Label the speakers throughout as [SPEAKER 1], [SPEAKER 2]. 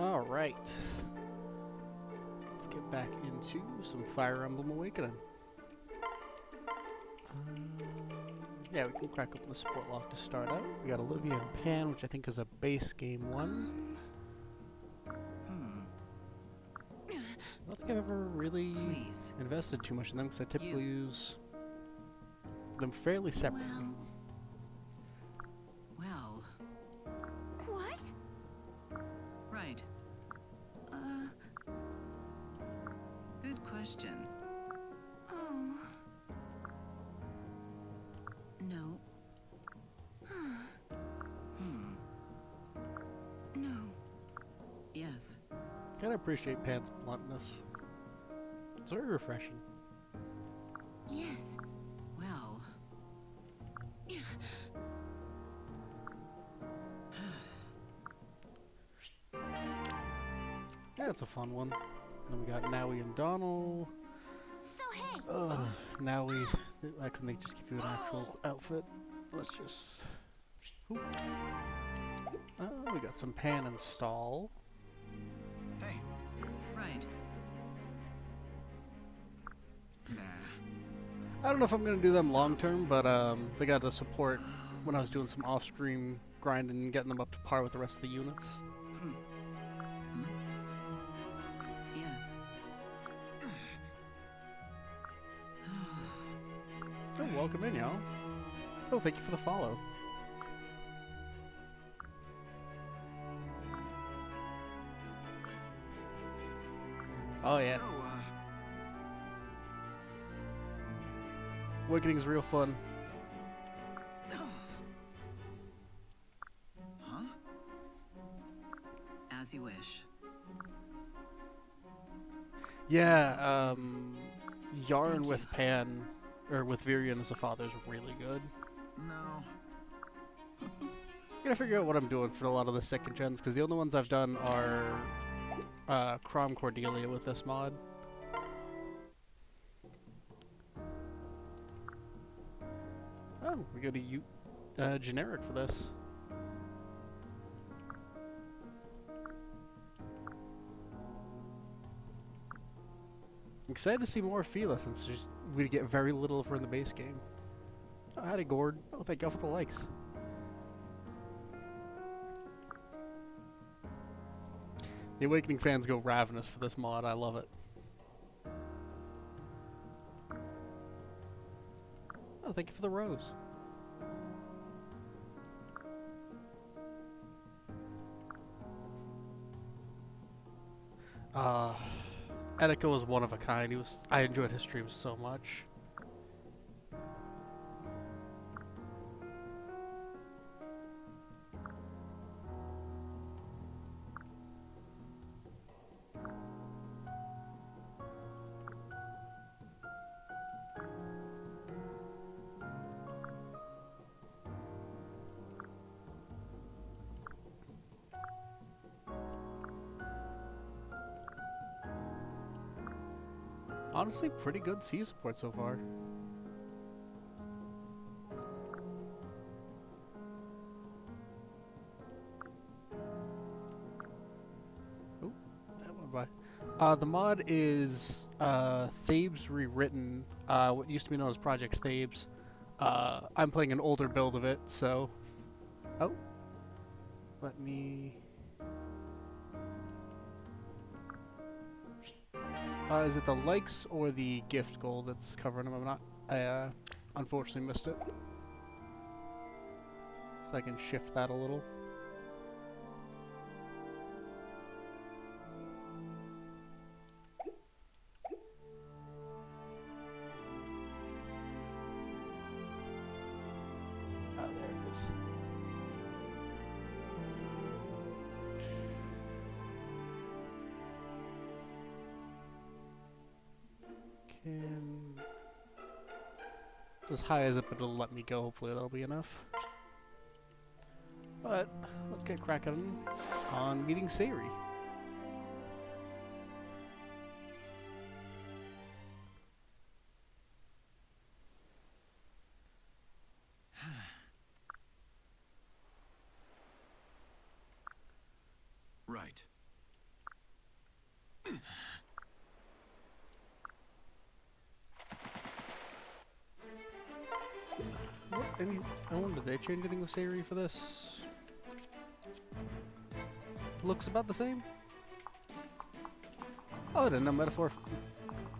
[SPEAKER 1] Alright. Let's get back into some Fire Emblem Awakening. Yeah, we can crack open the support lock to start out. We got Olivia and Pan, which I think is a base game one. I don't think I've ever really invested too much in them because I typically use them fairly separately.
[SPEAKER 2] Well.
[SPEAKER 3] What?
[SPEAKER 2] Right. Good question.
[SPEAKER 3] Oh.
[SPEAKER 2] No.
[SPEAKER 3] No.
[SPEAKER 2] Yes.
[SPEAKER 1] Kinda appreciate Pan's bluntness. It's very refreshing.
[SPEAKER 3] Yes.
[SPEAKER 2] Well.
[SPEAKER 1] Yeah, it's a fun one. Then we got Nowie and Donald.
[SPEAKER 3] So hey.
[SPEAKER 1] Nowie, why couldn't they just give you an actual outfit? Let's just... Ooh. We got some Pan and Stall.
[SPEAKER 4] Hey.
[SPEAKER 2] Right.
[SPEAKER 1] I don't know if I'm going to do them long term, but they got the support when I was doing some off-stream grinding and getting them up to par with the rest of the units.
[SPEAKER 2] Yes.
[SPEAKER 1] Oh, welcome in, y'all. Oh, thank you for the follow. Oh, yeah.
[SPEAKER 4] So,
[SPEAKER 1] Awakening's real fun.
[SPEAKER 4] huh?
[SPEAKER 2] As you wish.
[SPEAKER 1] Yeah, Yarn with Pan, or with Virion as a father is really good.
[SPEAKER 4] No.
[SPEAKER 1] Gotta figure out what I'm doing for a lot of the second gens, because the only ones I've done are Crom Cordelia with this mod. Oh, we got a generic for this. I'm excited to see more Fila since we get very little of her in the base game. Oh, howdy, Gord. Oh, thank God for the likes. The Awakening fans go ravenous for this mod. I love it. Oh, thank you for the rose. Etika was one of a kind. I enjoyed his streams so much. Honestly, pretty good C support so far. Oh, that went by. The mod is Thabes Rewritten, what used to be known as Project Thabes. I'm playing an older build of it, so... Oh. Let me... is it the likes or the gift goal that's covering them? I unfortunately missed it. So I can shift that a little. Ah, there it is. It's as high as it, but it'll let me go. Hopefully that'll be enough. But let's get cracking on meeting Sayri.
[SPEAKER 4] Right.
[SPEAKER 1] I wonder, did they change anything with Sayori for this? Looks about the same. Oh, I didn't know metaphor.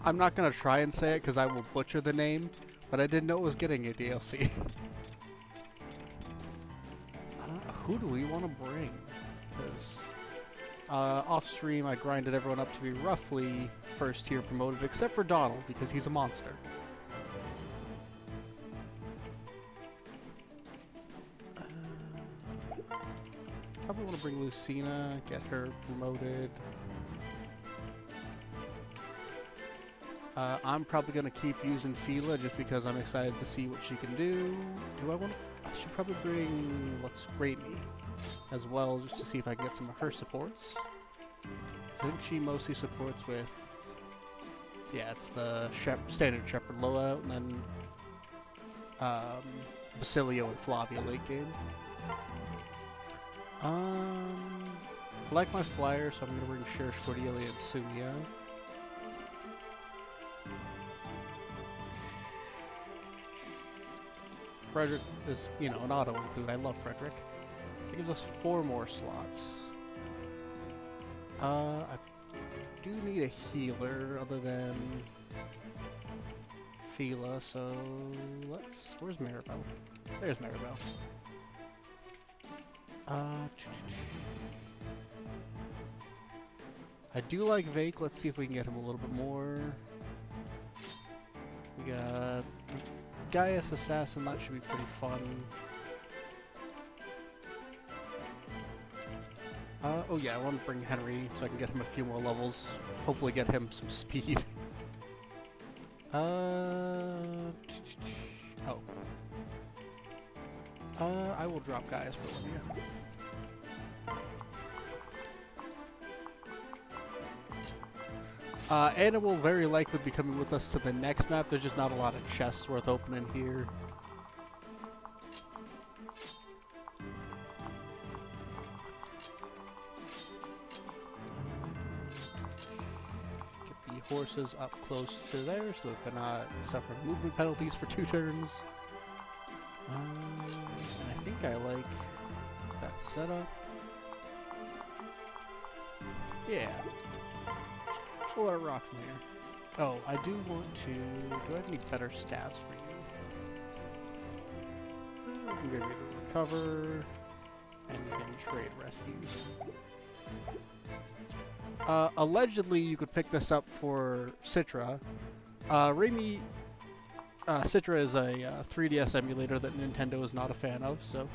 [SPEAKER 1] I'm not gonna try and say it because I will butcher the name, but I didn't know it was getting a DLC. Who do we want to bring? Because off stream I grinded everyone up to be roughly first tier promoted, except for Donald because he's a monster. Probably want to bring Lucina, get her promoted. I'm probably going to keep using Fila just because I'm excited to see what she can do. Do I want to? I should probably bring, let's rate me as well, just to see if I can get some of her supports. I think she mostly supports with, yeah, it's the standard Shepherd loadout, and then Basilio and Flavia late game. I like my flyer, so I'm going to bring Cher, Cordelia, and Sumia. Frederick is, you know, an auto include. I love Frederick. It gives us 4 more slots. I do need a healer other than Fila, so let's... Where's Maribel? There's Maribel. I do like Vake. Let's see if we can get him a little bit more. We got Gaius Assassin. That should be pretty fun. Oh yeah, I want to bring Henry so I can get him a few more levels. Hopefully get him some speed. Oh. I will drop Gaius for Olivia. Anna will very likely be coming with us to the next map. There's just not a lot of chests worth opening here. Get the horses up close to there so that they're not suffering movement penalties for 2 turns. And I think I like that setup. Yeah. We'll let it rock from here. Oh, I do want to... Do I have any better stats for you? We can give you the recover, and you can trade rescues. Allegedly, you could pick this up for Citra. Citra is a 3DS emulator that Nintendo is not a fan of, so...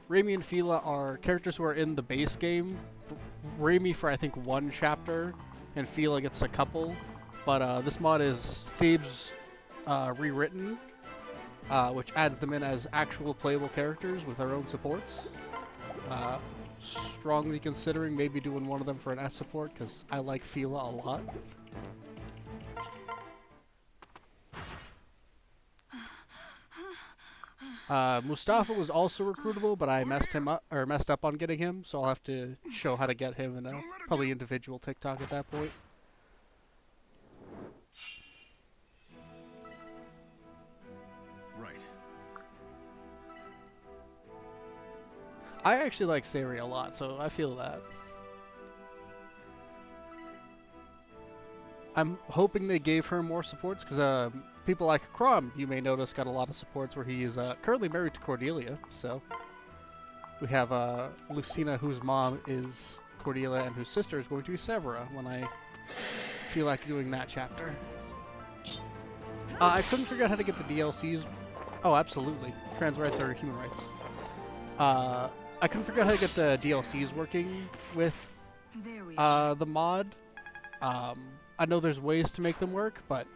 [SPEAKER 1] Raimi and Fila are characters who are in the base game. Raimi for, I think, 1 chapter, and Fila gets a couple, but this mod is Thabes Rewritten, which adds them in as actual playable characters with their own supports. Strongly considering maybe doing one of them for an S support, because I like Fila a lot. Mustafa was also recruitable, but I messed up on getting him, so I'll have to show how to get him in a probably individual TikTok at that point.
[SPEAKER 4] Right.
[SPEAKER 1] I actually like Sayori a lot, so I feel that. I'm hoping they gave her more supports, because people like Crom, you may notice, got a lot of supports where he is currently married to Cordelia, so... We have Lucina, whose mom is Cordelia, and whose sister is going to be Severa, when I feel like doing that chapter. I couldn't figure out how to get the DLCs. Oh, absolutely. Trans rights are human rights. I couldn't figure out how to get the DLCs working with the mod. I know there's ways to make them work, but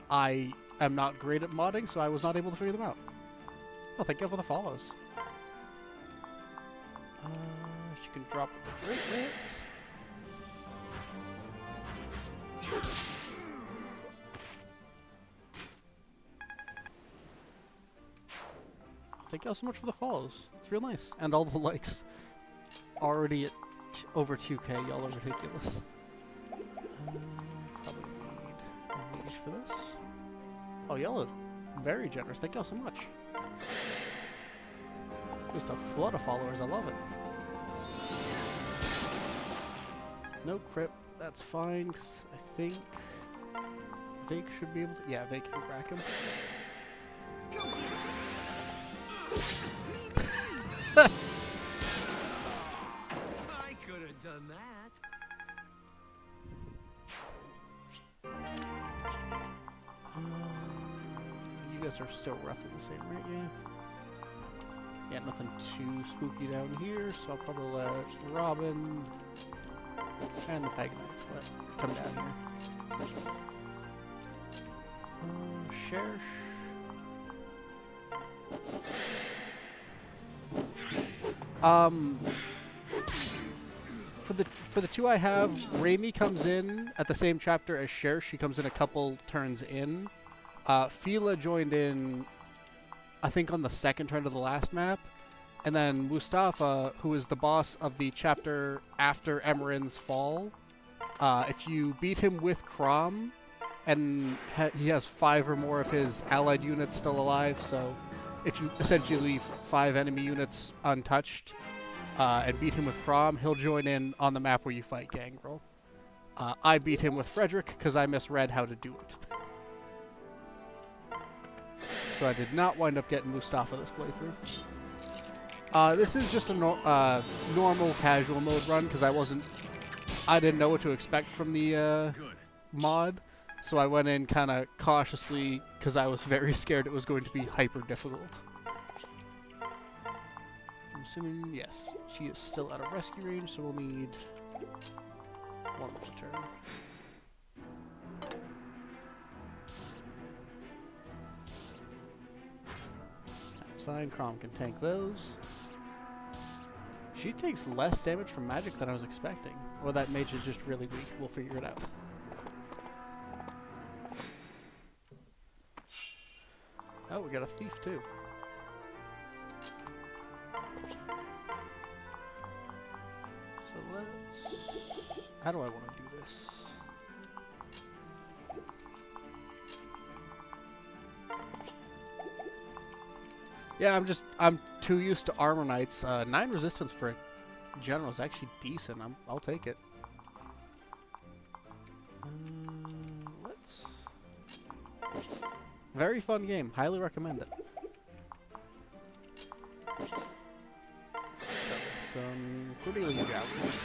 [SPEAKER 1] I am not great at modding, so I was not able to figure them out. Oh, thank you for the follows. She can drop the Great Lance. Thank y'all so much for the follows. It's real nice. And all the likes. Already at over 2K. Y'all are ridiculous. Probably need a mage for this. Oh, y'all are very generous. Thank y'all so much. Just a flood of followers. I love it. No crit. That's fine, 'cause I think Vake should be able to. Yeah, Vake can crack him.
[SPEAKER 5] I could have done that.
[SPEAKER 1] You guys are still roughly the same, right? Yeah. Yeah, nothing too spooky down here, so I'll probably let Robin and the Paganite's foot come down here. Shersh. For the two I have, Raimi comes in at the same chapter as Shersh. She comes in a couple turns in. Fila joined in, I think, on the second turn of the last map. And then Mustafa, who is the boss of the chapter after Emran's fall, if you beat him with Crom, and he has 5 or more of his allied units still alive, so if you essentially leave 5 enemy units untouched and beat him with Crom, he'll join in on the map where you fight Gangrel. I beat him with Frederick because I misread how to do it. So I did not wind up getting Mustafa this playthrough. This is just a normal casual mode run because I didn't know what to expect from the mod, so I went in kind of cautiously because I was very scared it was going to be hyper difficult. I'm assuming, yes, she is still out of rescue range, so we'll need one more turn. That's fine, Crom can tank those. She takes less damage from magic than I was expecting. Or that mage is just really weak. We'll figure it out. Oh, we got a thief too. So let's... How do I want to do this? Yeah, I'm too used to armor knights. 9 resistance for a general is actually decent. I'll take it. Let's. Very fun game. Highly recommend it. Start with some Cordelia javelins.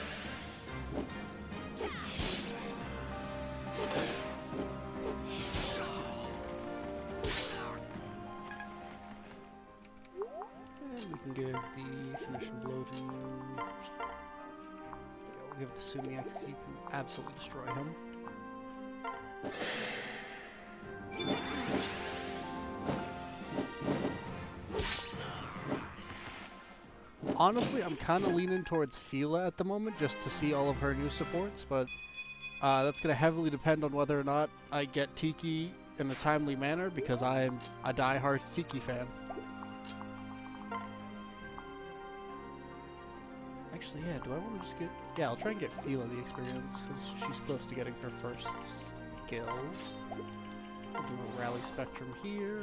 [SPEAKER 1] We can give the finishing blow to you. We'll give it to Sumiya because you can absolutely destroy him. Honestly, I'm kind of leaning towards Fila at the moment just to see all of her new supports, but that's going to heavily depend on whether or not I get Tiki in a timely manner because I'm a die-hard Tiki fan. Actually, yeah, do I want to just get... Yeah, I'll try and get Fila the experience, because she's close to getting her first skill. We'll do a Rally Spectrum here.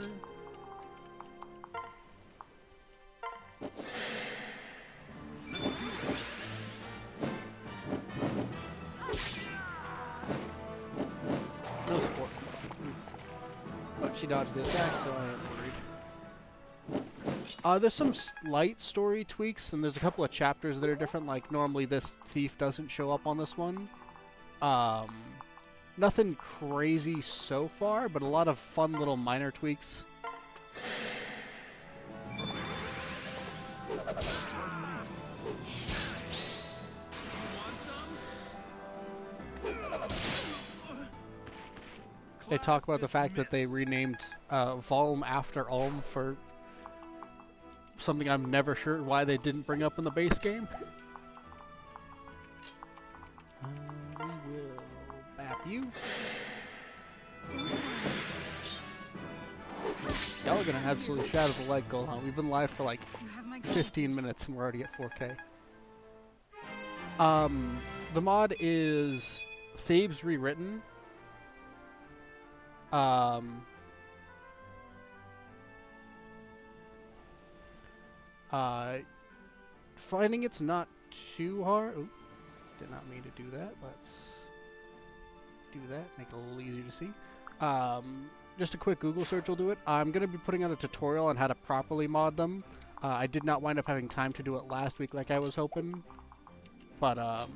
[SPEAKER 1] No support. But she dodged the attack, so I am worried. There's some slight story tweaks, and there's a couple of chapters that are different. Like, normally this thief doesn't show up on this one. Nothing crazy so far, but a lot of fun little minor tweaks. They talk about the fact that they renamed Volm after Ulm for something I'm never sure why they didn't bring up in the base game. We will bap you. Y'all are gonna absolutely shatter the leg goal, huh? We've been live for like 15 minutes and we're already at 4K. The mod is Thabes Rewritten. Finding it's not too hard. Oop, did not mean to do that. Let's do that. Make it a little easier to see. Just a quick Google search will do it. I'm going to be putting out a tutorial on how to properly mod them. I did not wind up having time to do it last week like I was hoping. But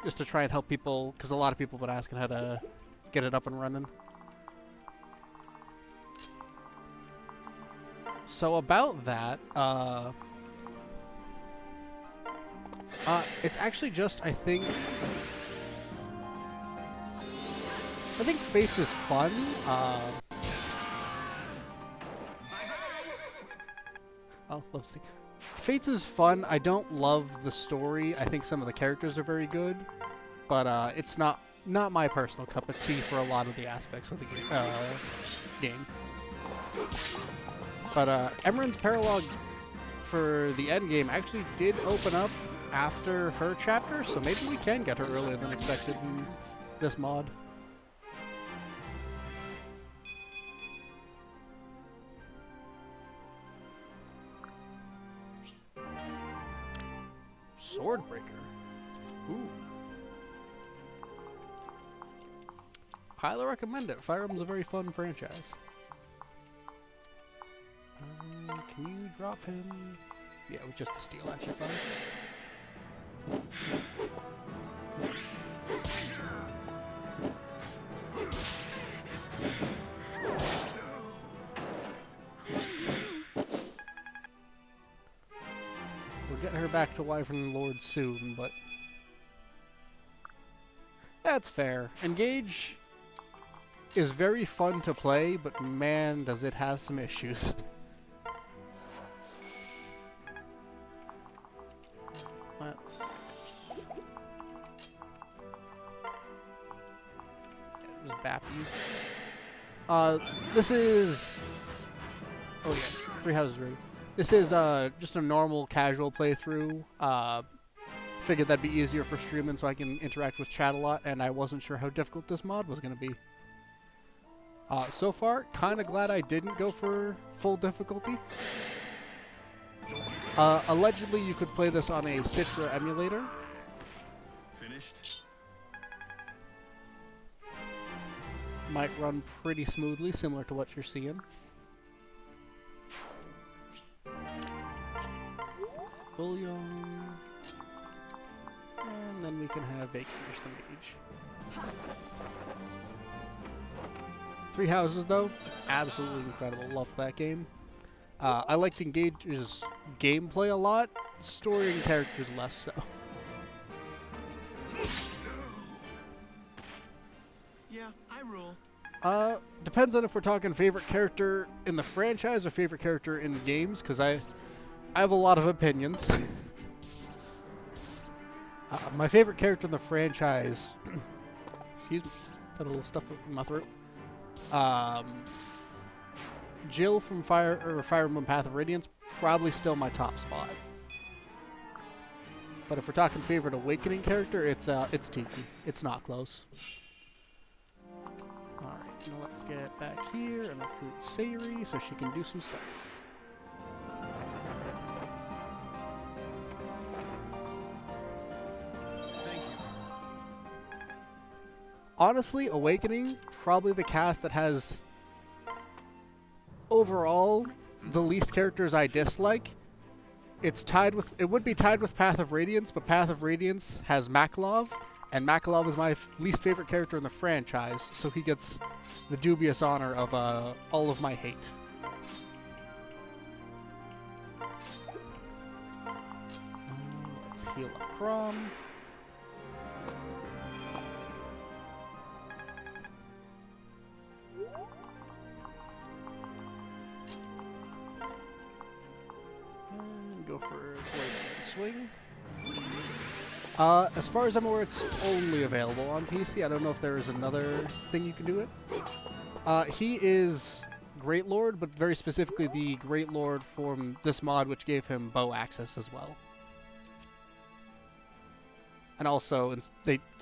[SPEAKER 1] just to try and help people, because a lot of people have been asking how to get it up and running. So about that, it's actually just, I think Fates is fun. Oh, let's see. Fates is fun. I don't love the story. I think some of the characters are very good, but it's not my personal cup of tea for a lot of the aspects of the game. But Emeren's Paralog for the end game actually did open up after her chapter, so maybe we can get her earlier than expected in this mod. Swordbreaker. Ooh. Highly recommend it. Fire Emblem's a very fun franchise. Can you drop him? Yeah, with just the steel, actually fine. We'll get her back to Wyvern Lord soon, but that's fair. Engage is very fun to play, but man, does it have some issues. Let's just bap you. This is... Oh yeah, 3 houses ready. This is just a normal casual playthrough. Figured that'd be easier for streaming so I can interact with chat a lot, and I wasn't sure how difficult this mod was going to be. So far, kind of glad I didn't go for full difficulty. Allegedly, you could play this on a Citra emulator.
[SPEAKER 5] Finished?
[SPEAKER 1] Might run pretty smoothly, similar to what you're seeing. Bullion. And then we can have Vake finish the mage. 3 houses, though. Absolutely incredible. Love that game. I liked Engage's gameplay a lot. Story and characters less so.
[SPEAKER 5] Yeah, I rule.
[SPEAKER 1] Depends on if we're talking favorite character in the franchise or favorite character in the games, because I have a lot of opinions. My favorite character in the franchise... excuse me. Got a little stuff in my throat. Jill from Fire Emblem Path of Radiance, probably still my top spot. But if we're talking favorite Awakening character, it's Tiki. It's not close. Alright, now let's get back here and recruit Sayuri so she can do some stuff.
[SPEAKER 5] Thank you.
[SPEAKER 1] Honestly, Awakening, probably the cast that has overall the least characters I dislike. It would be tied with Path of Radiance, but Path of Radiance has Makalov, and Makalov is my least favorite character in the franchise, so he gets the dubious honor of all of my hate. Let's heal up Crom. Go for Swing. As far as I'm aware, it's only available on PC. I don't know if there is another thing you can do it. He is Great Lord, but very specifically the Great Lord from this mod, which gave him bow access as well. And also,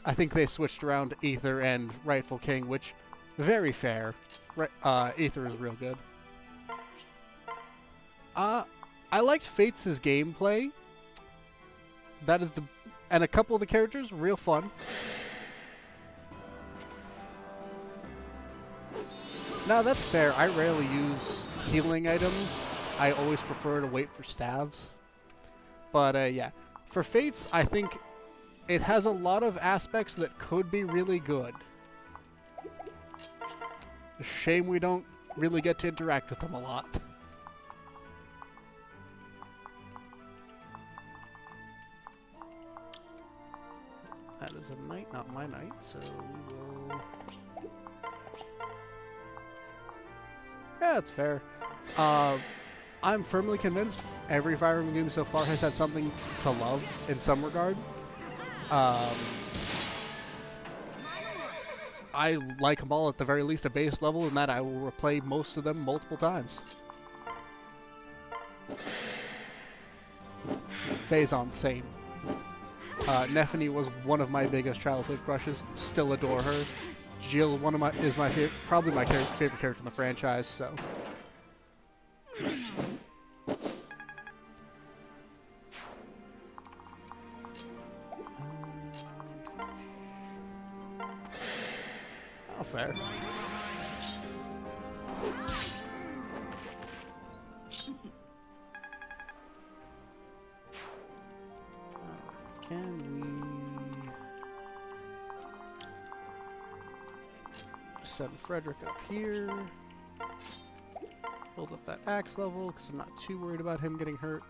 [SPEAKER 1] I think they switched around Aether and Rightful King, which, very fair. Aether is real good. I liked Fates' gameplay. That is the... And a couple of the characters, real fun. Now, that's fair. I rarely use healing items. I always prefer to wait for staves. But, yeah. For Fates, I think it has a lot of aspects that could be really good. Shame we don't really get to interact with them a lot. That is a knight, not my knight, so we will... Yeah, that's fair. I'm firmly convinced every Fire Emblem game so far has had something to love in some regard. I like them all at the very least a base level, and that I will replay most of them multiple times. Phazon, same. Nephany was one of my biggest childhood crushes. Still adore her. Jill, is my favorite, probably my favorite character in the franchise. So. Oh, fair. Can we send Frederick up here? Build up that axe level because I'm not too worried about him getting hurt.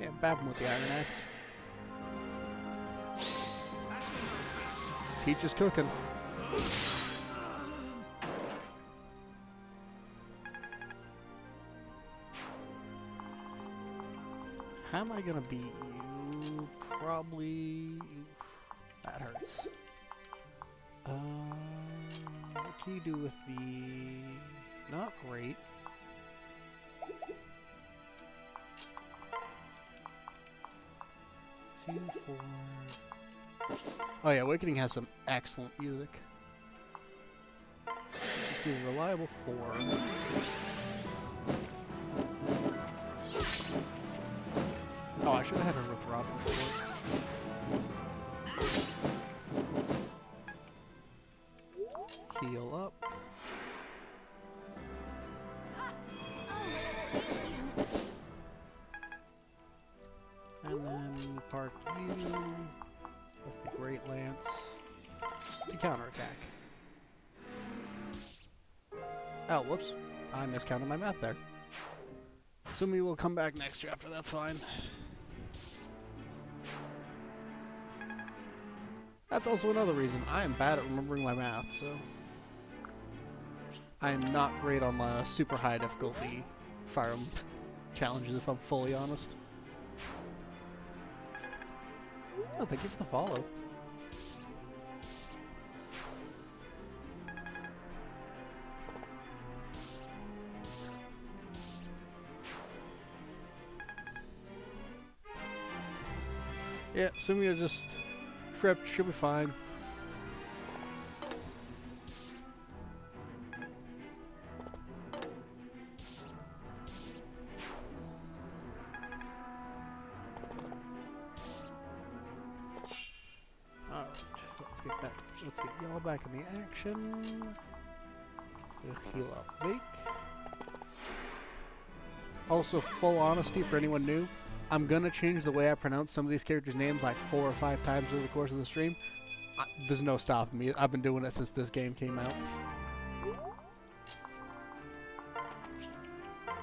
[SPEAKER 1] Yeah, bab him with the iron axe. Peach is cooking. How am I gonna beat you? Probably... That hurts. What can you do with the... Not great. Two, four... Oh yeah, Awakening has some excellent music. Let's just do a reliable 4. Oh, I should have had her with Robin. Heal up. And then park you with the Great Lance to counterattack. Oh, whoops. I miscounted my math there. Assuming we'll come back next chapter, that's fine. That's also another reason I am bad at remembering my math, so... I am not great on the super high difficulty Fire Emblem challenges, if I'm fully honest. Oh, thank you for the follow. Yeah, assuming you're just tripped, should be fine. Alright, let's get y'all back in the action. We'll heal up Vake. Also, full honesty for anyone new, I'm gonna change the way I pronounce some of these characters' names like 4 or 5 times over the course of the stream. There's no stopping me. I've been doing it since this game came out.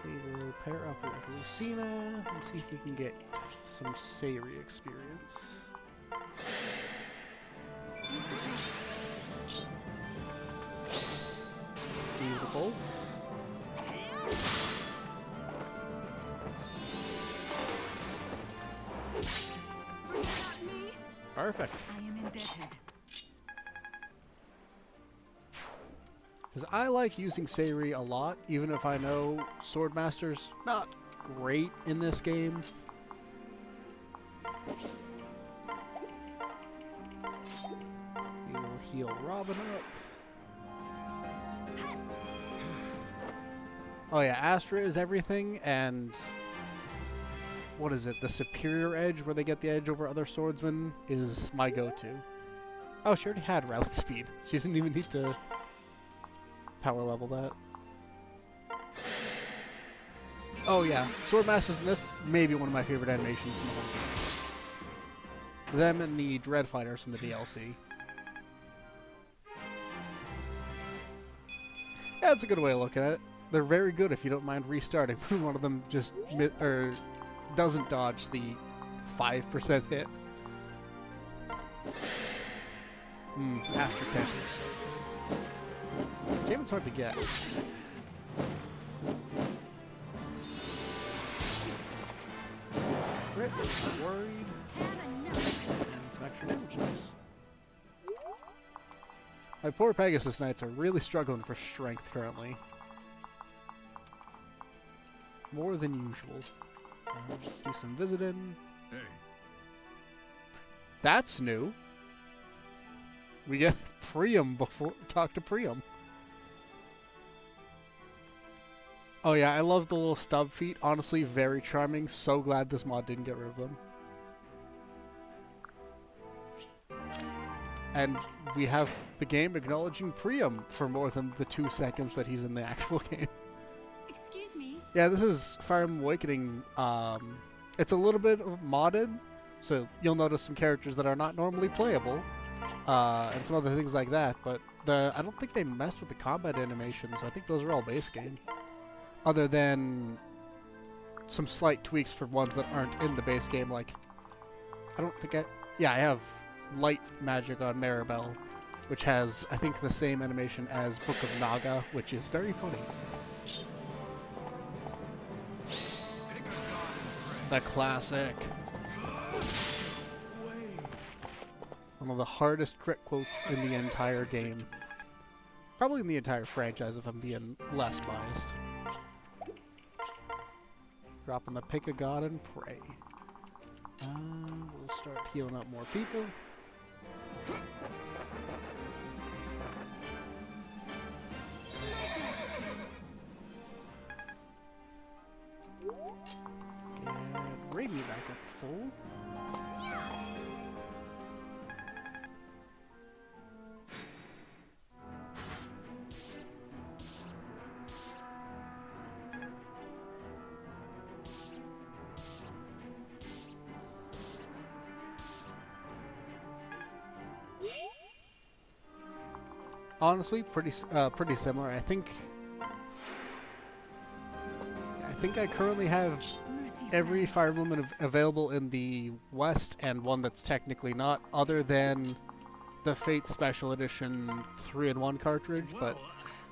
[SPEAKER 1] We will pair up with Lucina and see if we can get some Sayri experience. Beautiful. Perfect.
[SPEAKER 2] I am indebted.
[SPEAKER 1] Because I like using Sayri a lot, even if I know Swordmaster's not great in this game. We will heal Robin up. Oh yeah, Astra is everything, and what is it? The superior edge, where they get the edge over other swordsmen, is my go-to. Oh, she already had rally speed. She didn't even need to power level that. Oh yeah, Swordmasters in this, maybe one of my favorite animations in the whole game. Them and the Dread Fighters from the DLC. Yeah, that's a good way of looking at it. They're very good if you don't mind restarting when one of them just doesn't dodge the 5% hit. Astra Castle is so good. Game's hard to get. Crit, not worried. And some extra damage dice. My poor Pegasus Knights are really struggling for strength currently. More than usual. Let's do some visiting.
[SPEAKER 5] Hey.
[SPEAKER 1] That's new. We get Priam before talk to Priam. Oh yeah, I love the little stub feet. Honestly, very charming. So glad this mod didn't get rid of them. And we have the game acknowledging Priam for more than the 2 seconds that he's in the actual game.
[SPEAKER 3] Excuse me.
[SPEAKER 1] Yeah, this is Fire Emblem Awakening. It's a little bit of modded, so you'll notice some characters that are not normally playable, and some other things like that. But I don't think they messed with the combat animations. I think those are all base game, other than some slight tweaks for ones that aren't in the base game. Like, I have light magic on Maribel, which has, I think, the same animation as Book of Naga, which is very funny. The classic. One of the hardest crit quotes in the entire game. Probably in the entire franchise, if I'm being less biased. Dropping the Pick a God and Pray. We'll start healing up more people. Get Raimi back up full. Honestly, pretty similar. I think I currently have every Fire Emblem available in the West, and one that's technically not, other than the Fate Special Edition 3-in-1 cartridge, but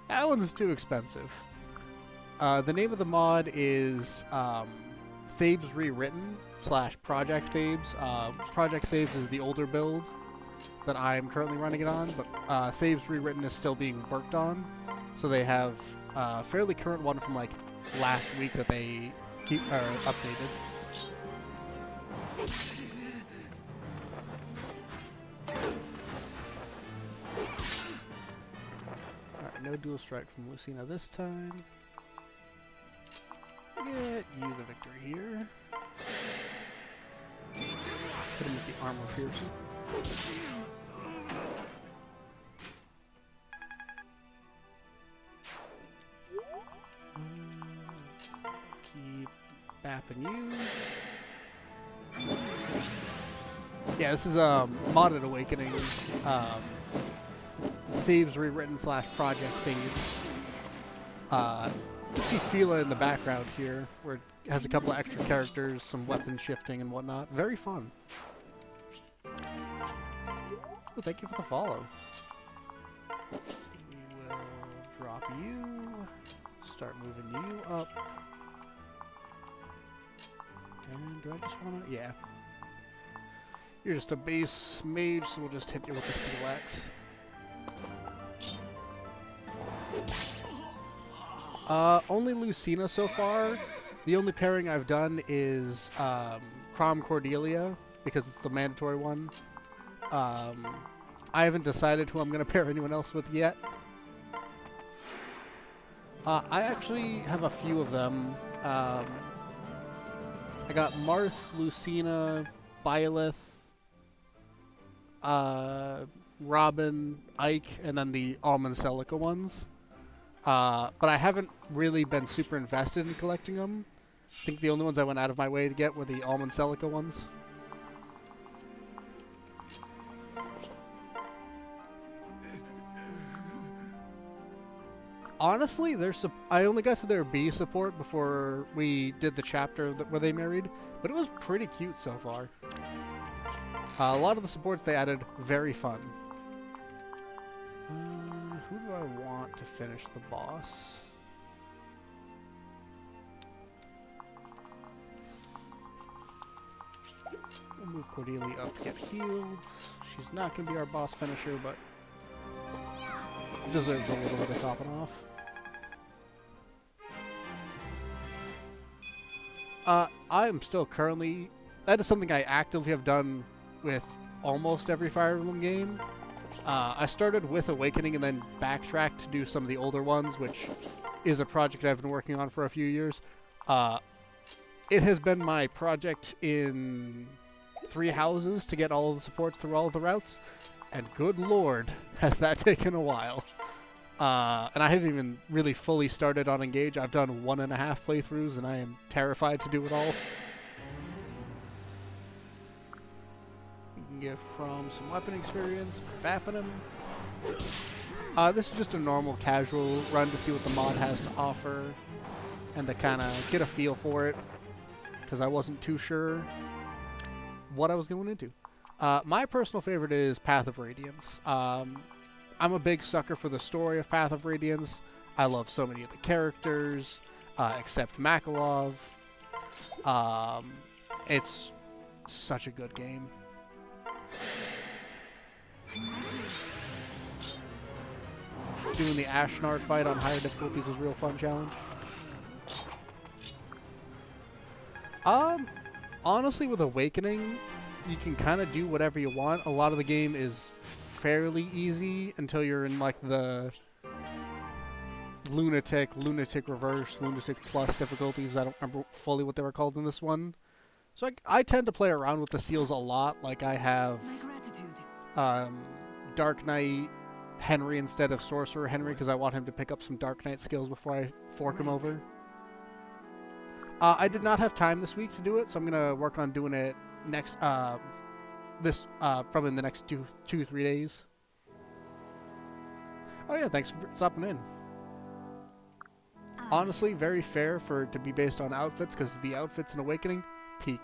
[SPEAKER 1] that one's too expensive. The name of the mod is Thabes Rewritten / Project Thabes. Project Thabes is the older build that I'm currently running it on, but Thabes Rewritten is still being worked on, so they have a fairly current one from like last week that they keep updated. Alright, no dual strike from Lucina this time. Get you the victory here. Hit him with the armor piercing. Keep bapping you. Yeah, this is modded Awakening. Thebes Rewritten / Project Thebes. You see Fila in the background here, where it has a couple of extra characters, some weapon shifting and whatnot. Very fun. Oh, thank you for the follow. We will drop you. Start moving you up. And do I just want to... Yeah. You're just a base mage, so we'll just hit you with the Steel Axe. Only Lucina so far. The only pairing I've done is Crom Cordelia, because it's the mandatory one. I haven't decided who I'm going to pair anyone else with yet. I actually have a few of them. I got Marth, Lucina, Byleth, Robin, Ike, and then the Almond Celica ones. But I haven't really been super invested in collecting them. I think the only ones I went out of my way to get were the Almond Celica ones. Honestly, I only got to their B support before we did the chapter where they married, but it was pretty cute so far. A lot of the supports they added, very fun. Who do I want to finish the boss? We'll move Cordelia up to get healed. She's not going to be our boss finisher, but deserves a little bit of topping off. I am still currently... That is something I actively have done with almost every Fire Emblem game. I started with Awakening and then backtracked to do some of the older ones, which is a project I've been working on for a few years. It has been my project in 3 houses to get all of the supports through all of the routes, and good lord, has that taken a while. And I haven't even really fully started on Engage. I've done 1.5 playthroughs, and I am terrified to do it all. We can get from some weapon experience for bapping him. This is just a normal casual run to see what the mod has to offer, and to kind of get a feel for it, because I wasn't too sure what I was going into. My personal favorite is Path of Radiance. I'm a big sucker for the story of Path of Radiance. I love so many of the characters, except Makalov. It's such a good game. Doing the Ashnard fight on higher difficulties is a real fun challenge. Honestly, with Awakening, you can kind of do whatever you want. A lot of the game is fairly easy until you're in like the Lunatic Reverse, Lunatic Plus difficulties. I don't remember fully what they were called in this one. So I tend to play around with the seals a lot. Like I have Dark Knight Henry instead of Sorcerer Henry because I want him to pick up some Dark Knight skills before I fork him over. I did not have time this week to do it, so I'm gonna work on doing it next. Probably in the next 2-3 days. Oh yeah, thanks for stopping in. Honestly, very fair for it to be based on outfits, because the outfits in Awakening, peak.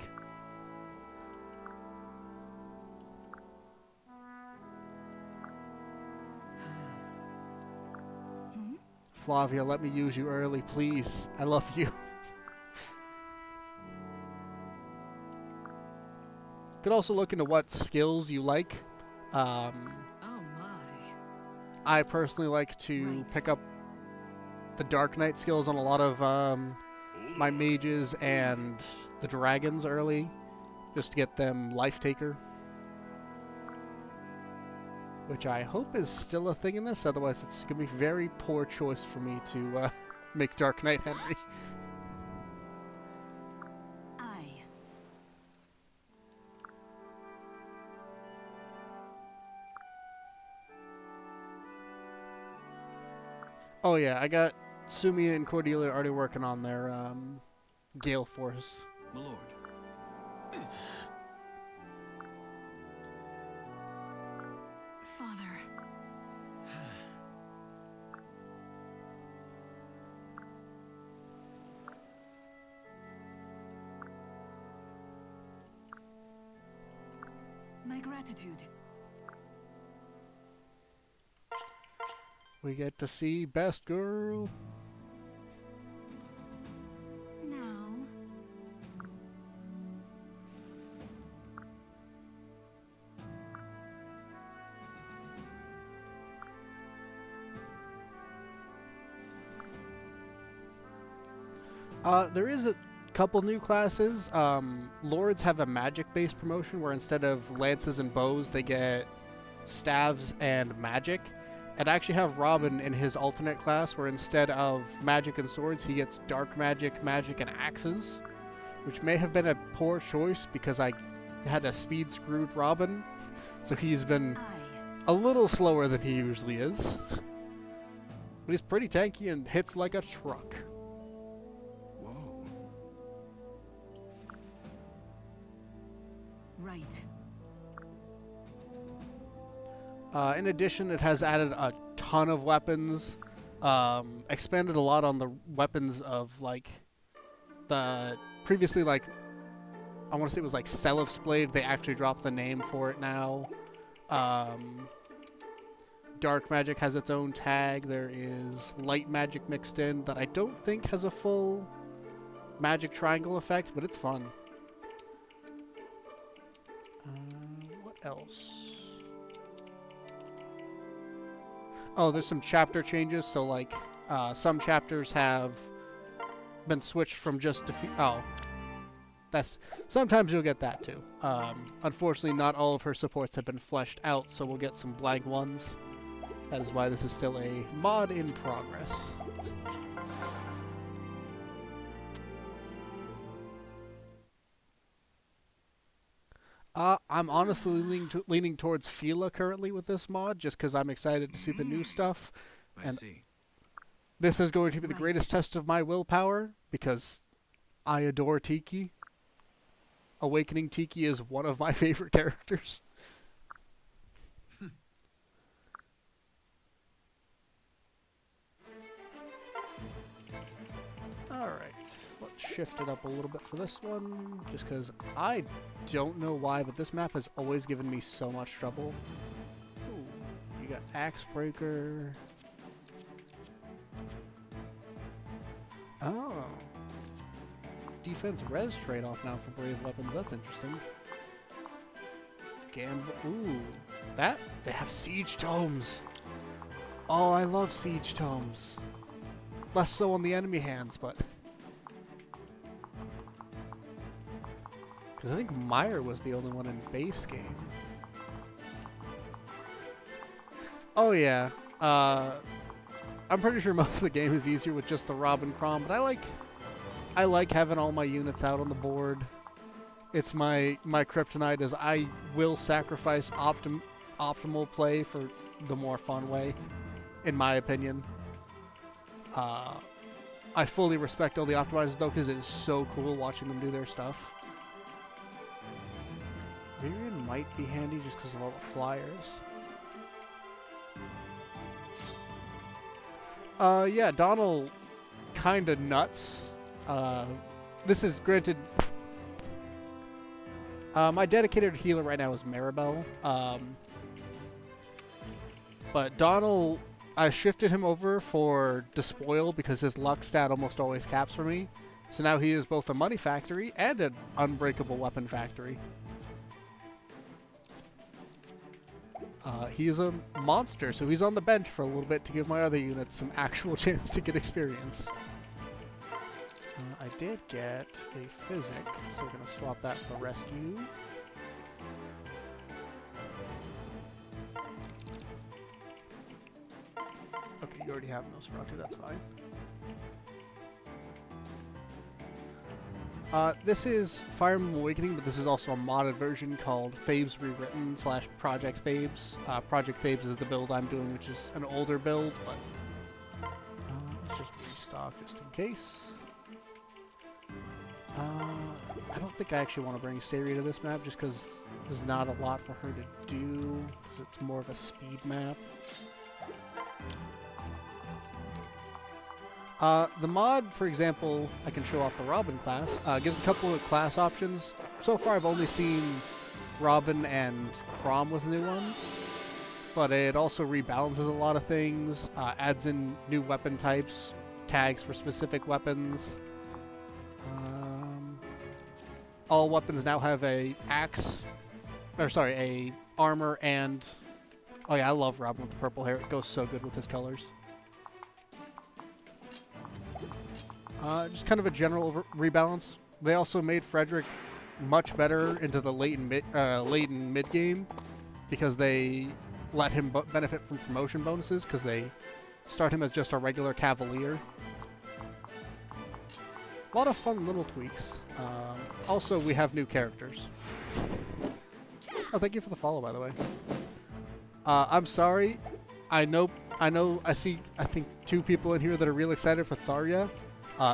[SPEAKER 1] Flavia, let me use you early, please. I love you. Could also look into what skills you like.
[SPEAKER 2] Oh my.
[SPEAKER 1] I personally like to pick up the Dark Knight skills on a lot of my mages and the dragons early, just to get them Life Taker. Which I hope is still a thing in this, otherwise it's going to be a very poor choice for me to make Dark Knight Henry. Oh yeah, I got Sumia and Cordelia already working on their Gale Force.
[SPEAKER 5] My lord.
[SPEAKER 3] Father.
[SPEAKER 2] My gratitude.
[SPEAKER 1] We get to see Best Girl.
[SPEAKER 3] Now.
[SPEAKER 1] There is a couple new classes. Lords have a magic-based promotion where instead of lances and bows, they get staves and magic. and I actually have Robin in his alternate class, where instead of magic and swords, he gets dark magic, magic, and axes, which may have been a poor choice because I had a speed screwed Robin, so he's been a little slower than he usually is. But he's pretty tanky and hits like a truck.
[SPEAKER 4] Whoa.
[SPEAKER 2] Right.
[SPEAKER 1] In addition, it has added a ton of weapons, expanded a lot on the weapons of, like, the previously, like, I want to say it was like Selif's Blade. They actually dropped the name for it now. Dark magic has its own tag. There is light magic mixed in that I don't think has a full magic triangle effect, but it's fun. What else? Oh, there's some chapter changes. So, like, some chapters have been switched from just defeat. Oh, that's sometimes you'll get that too. Unfortunately, not all of her supports have been fleshed out, so we'll get some blank ones. That is why this is still a mod in progress. I'm honestly leaning towards Fila currently with this mod, just because I'm excited to see the new stuff.
[SPEAKER 4] I see.
[SPEAKER 1] This is going to be the greatest test of my willpower, because I adore Tiki. Awakening Tiki is one of my favorite characters. Alright, let's shift it up a little bit for this one, just because I don't know why, but this map has always given me so much trouble. Ooh, you got Axe Breaker. Oh. Defense res trade-off now for brave weapons, that's interesting. Gamble, ooh. They have siege tomes. Oh, I love siege tomes. Less so on the enemy hands, but... Because I think Meyer was the only one in base game. Oh yeah. I'm pretty sure most of the game is easier with just the Robin Crom, but I like having all my units out on the board. It's my kryptonite is I will sacrifice optimal play for the more fun way, in my opinion. I fully respect all the optimizers though, because it is so cool watching them do their stuff. Virion might be handy just because of all the flyers. Yeah, Donald kinda nuts. This is granted. My dedicated healer right now is Maribel. But Donald, I shifted him over for Despoil because his luck stat almost always caps for me. So now he is both a money factory and an unbreakable weapon factory. He is a monster, so he's on the bench for a little bit to give my other units some actual chance to get experience. I did get a physic, so we're going to swap that for rescue. Okay, you already have Nosferatu, that's fine. This is Fire Emblem Awakening, but this is also a modded version called Thabes Rewritten / Project Thabes. Project Thabes is the build I'm doing, which is an older build, but let's just restock just in case. I don't think I actually want to bring Sari to this map just because there's not a lot for her to do, because it's more of a speed map. The mod, for example, I can show off the Robin class, gives a couple of class options. So far I've only seen Robin and Crom with new ones, but it also rebalances a lot of things, adds in new weapon types, tags for specific weapons. All weapons now have a armor and... Oh yeah, I love Robin with the purple hair. It goes so good with his colors. Just kind of a general rebalance. They also made Frederick much better into the late and mid game because they let him benefit from promotion bonuses because they start him as just a regular cavalier. A lot of fun little tweaks. Also, we have new characters. Oh, thank you for the follow, by the way. I'm sorry. I see, I think 2 people in here that are real excited for Tharya.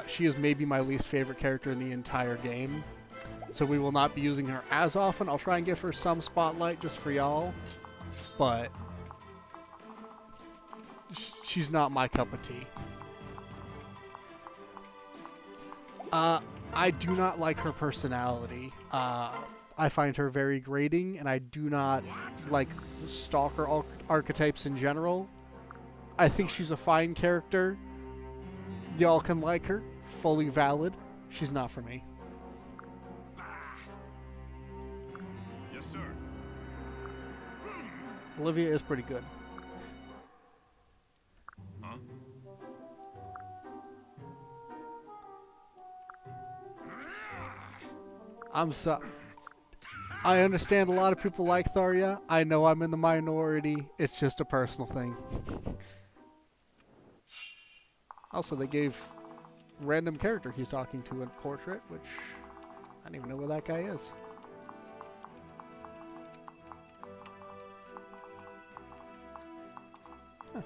[SPEAKER 1] She is maybe my least favorite character in the entire game. So we will not be using her as often. I'll try and give her some spotlight just for y'all. But she's not my cup of tea. I do not like her personality. I find her very grating, and I do not like stalker archetypes in general. I think she's a fine character. Y'all can like her. Fully valid. She's not for me.
[SPEAKER 5] Yes, sir.
[SPEAKER 1] Olivia is pretty good.
[SPEAKER 5] Huh?
[SPEAKER 1] I understand a lot of people like Tharya. I know I'm in the minority. It's just a personal thing. Also, they gave random character he's talking to a portrait, which I don't even know where that guy is. Huh.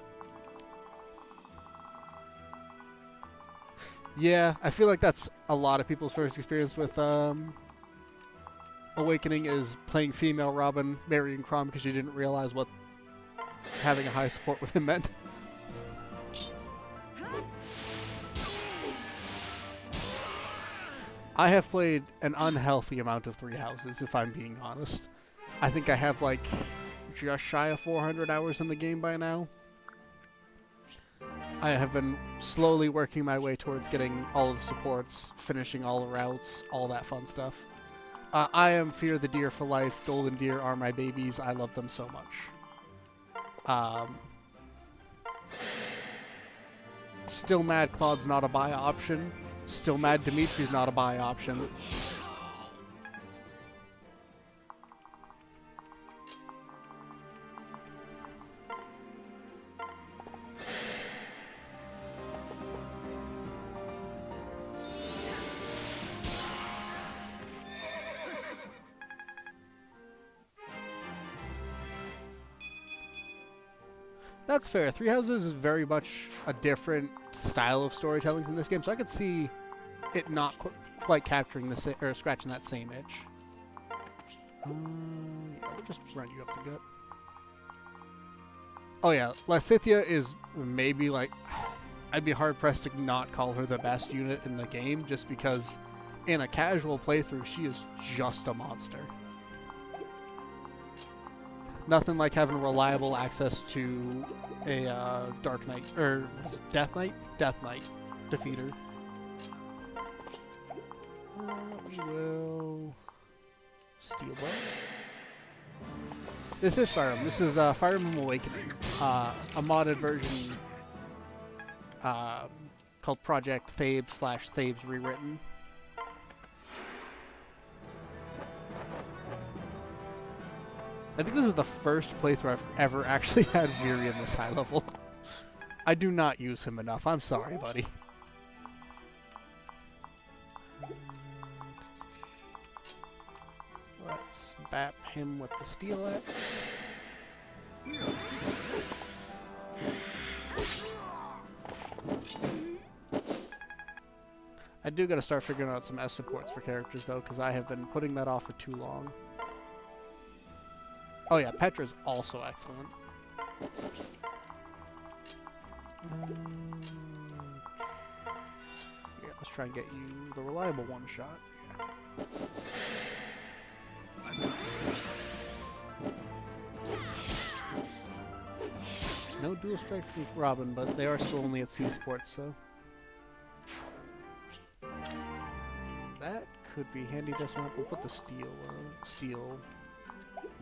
[SPEAKER 1] Yeah, I feel like that's a lot of people's first experience with Awakening is playing female Robin, marrying Crom because you didn't realize what having a high support with him meant. I have played an unhealthy amount of Three Houses, if I'm being honest. I think I have like just shy of 400 hours in the game by now. I have been slowly working my way towards getting all of the supports, finishing all the routes, all that fun stuff. I am Fear the Deer for life. Golden Deer are my babies. I love them so much. Still mad Claude's not a buy option. Still mad Dimitri's not a buy option. That's fair. Three Houses is very much a different style of storytelling from this game, so I could see it not quite capturing the or scratching that same itch. Yeah, we'll just run you up the gut. Oh yeah, Lysithea is maybe like I'd be hard pressed to not call her the best unit in the game, just because in a casual playthrough she is just a monster. Nothing like having reliable access to a Dark Knight, or Death Knight? Death Knight defeater. We will Steel Bow. This is Fire Emblem. This is Fire Emblem Awakening, a modded version called Project Thabes / Thabes Rewritten. I think this is the first playthrough I've ever actually had Virion this high level. I do not use him enough. I'm sorry, buddy. Let's bap him with the Steel Axe. I do gotta start figuring out some S supports for characters though, because I have been putting that off for too long. Oh yeah, Petra's also excellent. Yeah, let's try and get you the reliable one shot. Yeah. No dual strike from Robin, but they are still only at C Sports, so that could be handy this map. We'll put the steel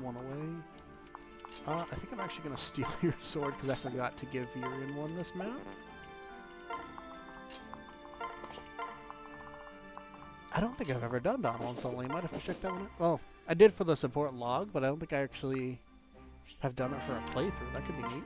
[SPEAKER 1] one away. I think I'm actually going to steal your sword because I forgot to give Virion one this map. I don't think I've ever done Dawn 1 solo. You might have to check that one out. Well, I did for the support log, but I don't think I actually have done it for a playthrough. That could be neat.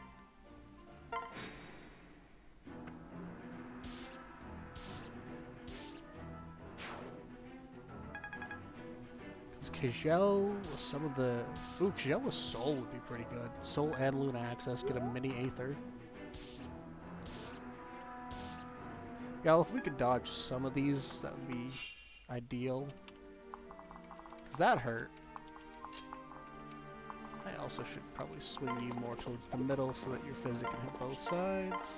[SPEAKER 1] Kjell, some of the... Ooh, Kjell with Soul would be pretty good. Soul and Luna Access, get a mini Aether. Yeah, if we could dodge some of these, that would be ideal. Because that hurt. I also should probably swing you more towards the middle so that your physic can hit both sides.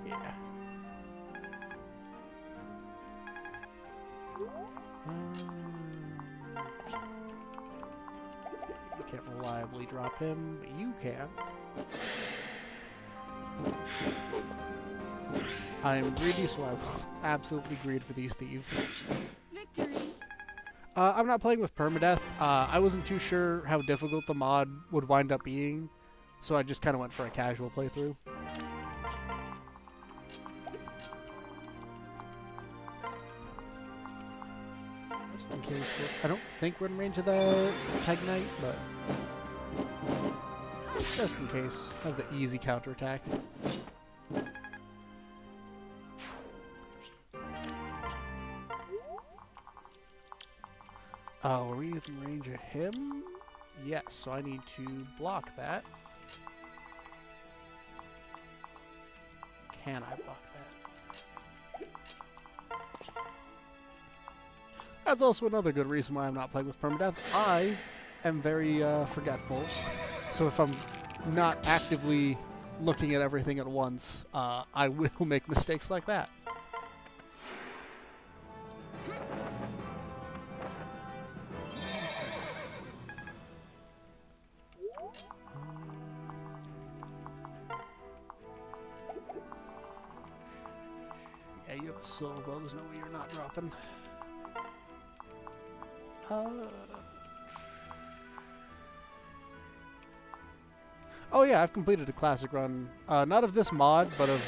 [SPEAKER 1] Yeah. You can't reliably drop him, but you can. I am greedy, so I will absolutely greed for these thieves.
[SPEAKER 3] Victory.
[SPEAKER 1] I'm not playing with permadeath. I wasn't too sure how difficult the mod would wind up being, so I just kind of went for a casual playthrough. Just in case, I don't think we're in range of the Tignite, but just in case, have the easy counterattack. Oh, are we in range of him? Yes, so I need to block that. Can I block that? That's also another good reason why I'm not playing with permadeath. I am very forgetful. So if I'm not actively looking at everything at once, I will make mistakes like that. Yeah, you have a soul bow. There's no way you're not dropping. Oh yeah, I've completed a classic run. Not of this mod, but of,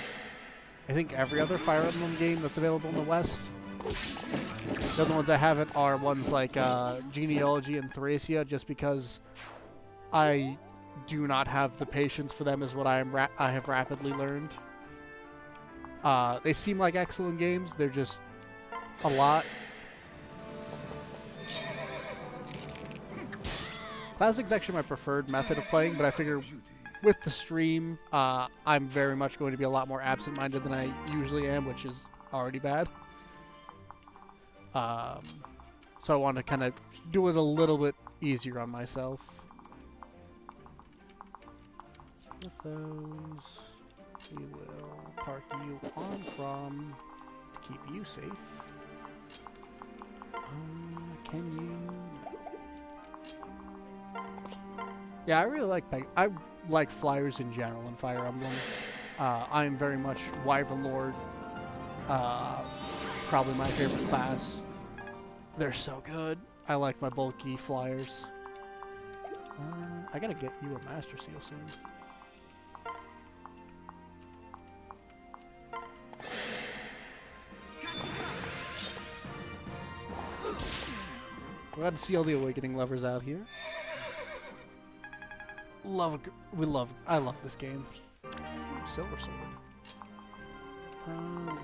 [SPEAKER 1] I think, every other Fire Emblem game that's available in the West. The other ones I haven't are ones like Genealogy and Thracia, just because I do not have the patience for them, is what I have rapidly learned. They seem like excellent games. They're just a lot. Classic's actually my preferred method of playing, but I figure with the stream, I'm very much going to be a lot more absent-minded than I usually am, which is already bad. So I want to kind of do it a little bit easier on myself. So with those, we will park you on Prom to keep you safe. Can you... Yeah, I really like flyers in general in Fire Emblem. I'm very much Wyvern Lord. Probably my favorite class. They're so good. I like my bulky flyers. I gotta get you a Master Seal soon. Glad to see all the Awakening lovers out here. I love this game. Silver Sword.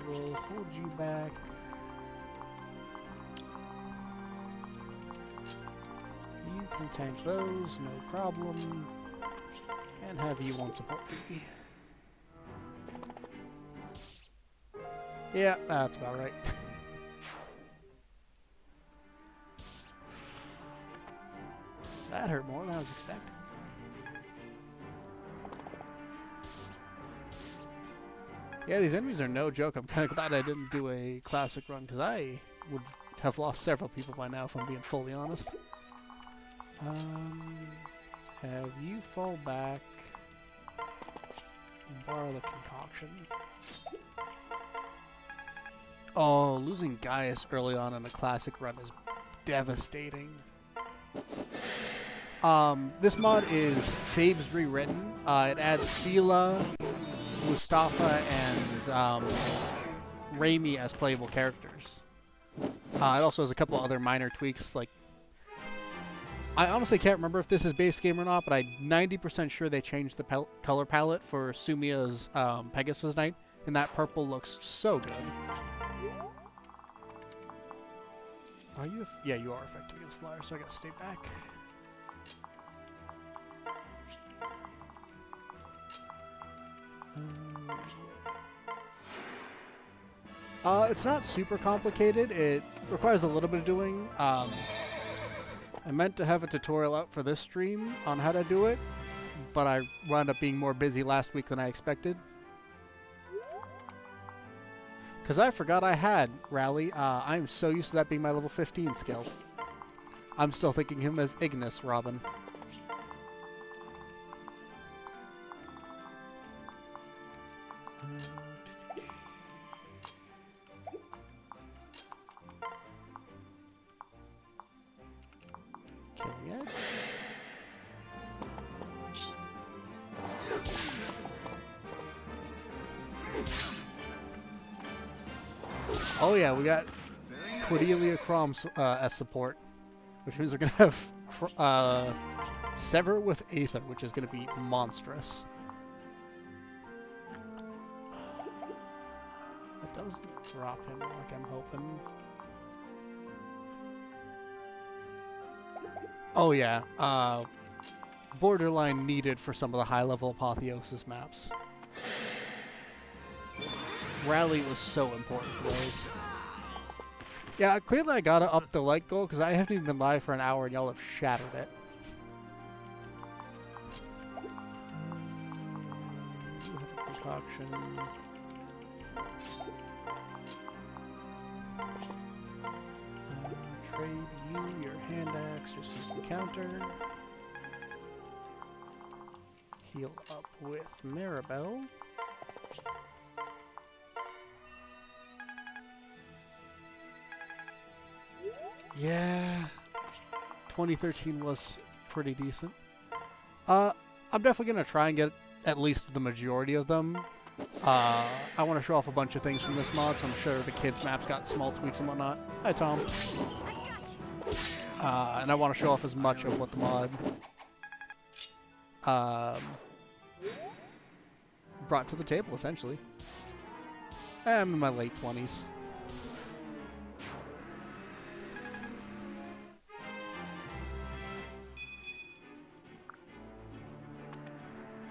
[SPEAKER 1] We'll hold you back. You can tank those, no problem. And have you on support duty. Yeah, that's about right. That hurt more than I was expecting. Yeah, these enemies are no joke. I'm kind of glad I didn't do a classic run, because I would have lost several people by now, if I'm being fully honest. Have you fall back and borrow the concoction. Oh, losing Gaius early on in a classic run is devastating. This mod is Thabes Rewritten. It adds Fila, Mustafa, and Raimi as playable characters. It also has a couple other minor tweaks, like I honestly can't remember if this is base game or not, but I'm 90% sure they changed the color palette for Sumia's Pegasus Knight, and that purple looks so good. Are you? Yeah, you are effective against flyers, so I gotta stay back. It's not super complicated. It requires a little bit of doing. I meant to have a tutorial out for this stream on how to do it, but I wound up being more busy last week than I expected. Because I forgot I had Rally. I'm so used to that being my level 15 skill. I'm still thinking him as Ignis Robin. Killing it. Oh yeah, we got Cordelia Crom as support, which means we're gonna have Sever with Aether, which is gonna be monstrous. It doesn't drop him like I'm hoping. Oh yeah, borderline needed for some of the high-level Apotheosis maps. Rally was so important for those. Yeah, clearly I gotta up the like goal because I haven't even been live for an hour and y'all have shattered it. We have a concoction. Trade you your hand axe just as the counter. Heal up with Maribel. Yeah, 2013 was pretty decent. I'm definitely gonna try and get at least the majority of them. I want to show off a bunch of things from this mod, so I'm sure the kids' maps got small tweaks and whatnot. Hi, Tom. And I want to show off as much of what the mod brought to the table, essentially. I'm in my late 20s.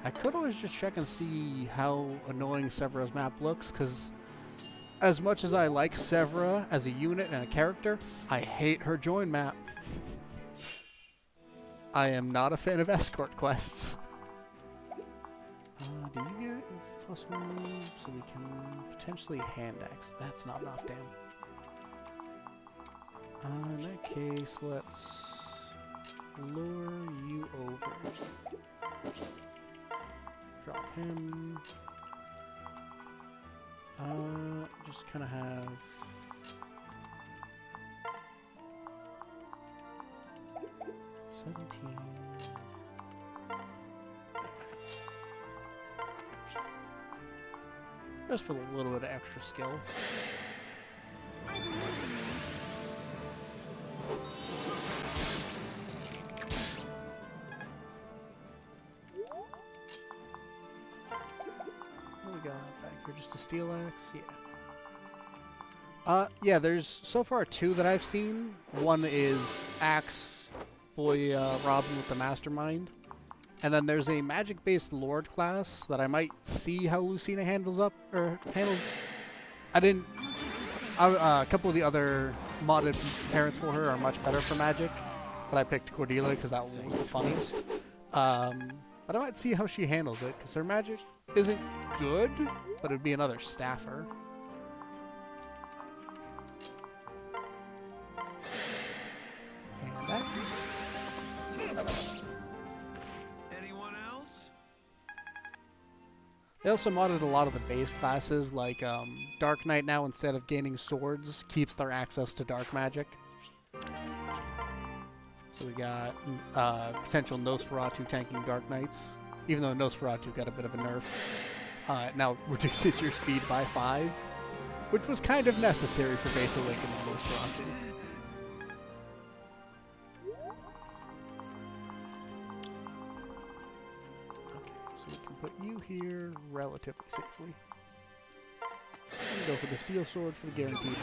[SPEAKER 1] I could always just check and see how annoying Severa's map looks, because as much as I like Severa as a unit and a character, I hate her join map. I am not a fan of escort quests. Do you get +1 move so we can potentially hand axe? That's not enough, damn. In that case, let's lure you over. Drop him. Just kind of have... just for a little bit of extra skill. What we got back here? Just a steel axe? Yeah. Yeah, there's so far 2 that I've seen. One is Axe Boy Robin with the Mastermind. And then there's a magic-based Lord class that I might see how Lucina handles. A couple of the other modded parents for her are much better for magic, but I picked Cordelia because that one was the funniest. But I might see how she handles it, because her magic isn't good, but it'd be another staffer. And that's... They also modded a lot of the base classes, like Dark Knight now, instead of gaining swords, keeps their access to dark magic. So we got potential Nosferatu tanking Dark Knights, even though Nosferatu got a bit of a nerf. It now reduces your speed by 5, which was kind of necessary for base awakening Nosferatu. put you here relatively safely. And go for the steel sword for the guaranteed.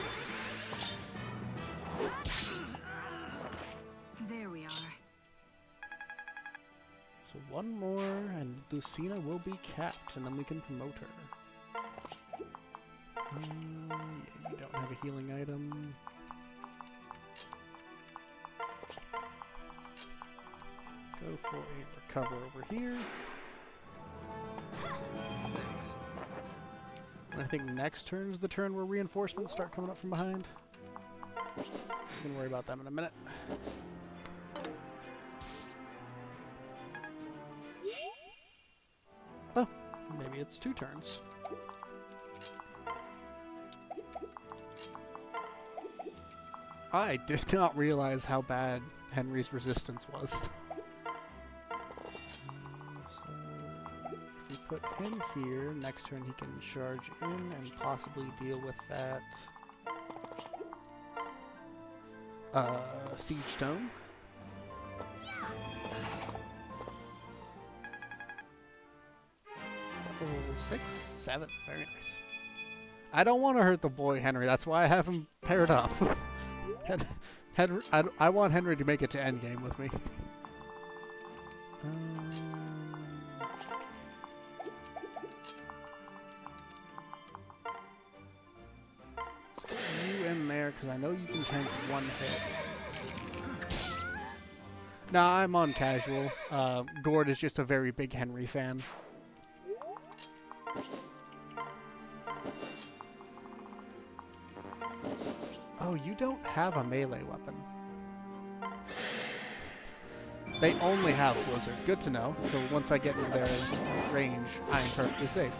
[SPEAKER 3] There we are.
[SPEAKER 1] So one more, and Lucina will be capped, and then we can promote her. Yeah, you don't have a healing item. Go for a recover over here. And I think next turn's the turn where reinforcements start coming up from behind. We can worry about them in a minute. Oh, maybe it's 2 turns. I did not realize how bad Henry's resistance was. So if we put him here, next turn he can charge in and possibly deal with that Siege Stone. Oh, 6, 7, very nice. I don't want to hurt the boy Henry, that's why I have him paired up. Henry, I want Henry to make it to endgame with me. Let's get you in there, because I know you can tank 1 hit. Nah, I'm on casual. Gord is just a very big Henry fan. Oh, you don't have a melee weapon. They only have Blizzard. Good to know. So once I get in their range, I'm perfectly safe.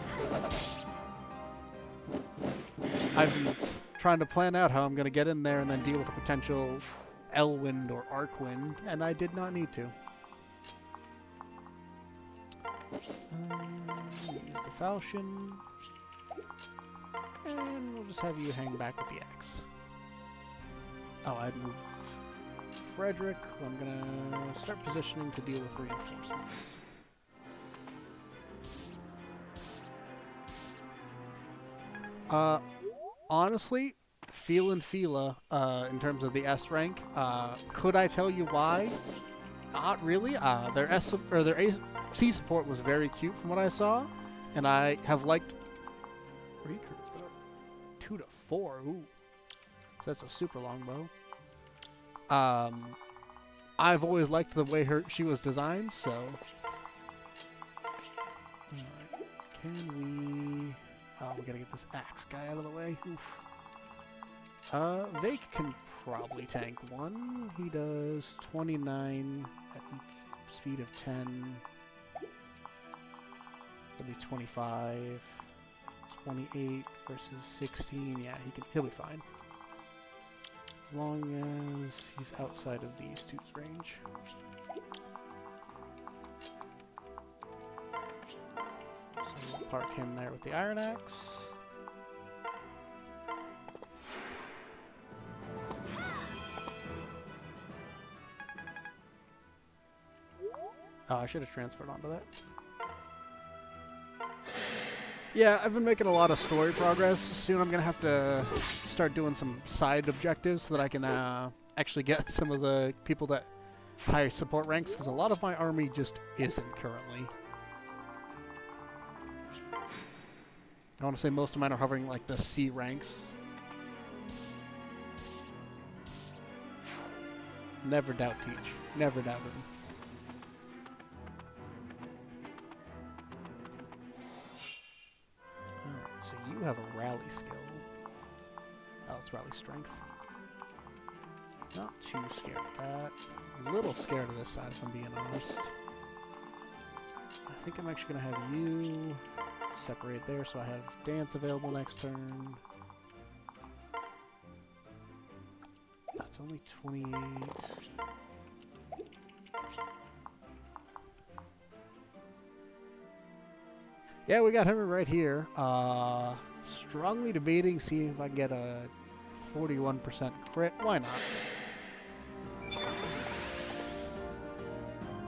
[SPEAKER 1] I've been trying to plan out how I'm going to get in there and then deal with a potential Elwind or Arcwind, and I did not need to. Use the falchion. And we'll just have you hang back with the axe. Oh, I'd move Frederick, who I'm gonna start positioning to deal with reinforcements. Honestly, Fila, in terms of the S rank, could I tell you why? Not really. Their C support was very cute from what I saw, and I have liked recurve 2 to 4. Ooh. So that's a super long bow. I've always liked the way she was designed, so... Alright, can we... Oh, we gotta get this axe guy out of the way. Oof. Vake can probably tank 1. He does 29 at speed of 10. That'll be 25. 28 versus 16. Yeah, he'll be fine. As long as he's outside of these two's range. So we'll park him there with the Iron Axe. Oh, I should have transferred onto that. Yeah, I've been making a lot of story progress. Soon I'm going to have to start doing some side objectives so that I can actually get some of the people that high support ranks, because a lot of my army just isn't currently. I want to say most of mine are hovering like the C ranks. Never doubt Teach. Never doubt him. So you have a rally skill. Oh, it's rally strength. Not too scared of that. A little scared of this side, if I'm being honest. I think I'm actually going to have you separate there, so I have dance available next turn. That's only 28. Yeah, we got him right here. Strongly debating, see if I can get a 41% crit. Why not?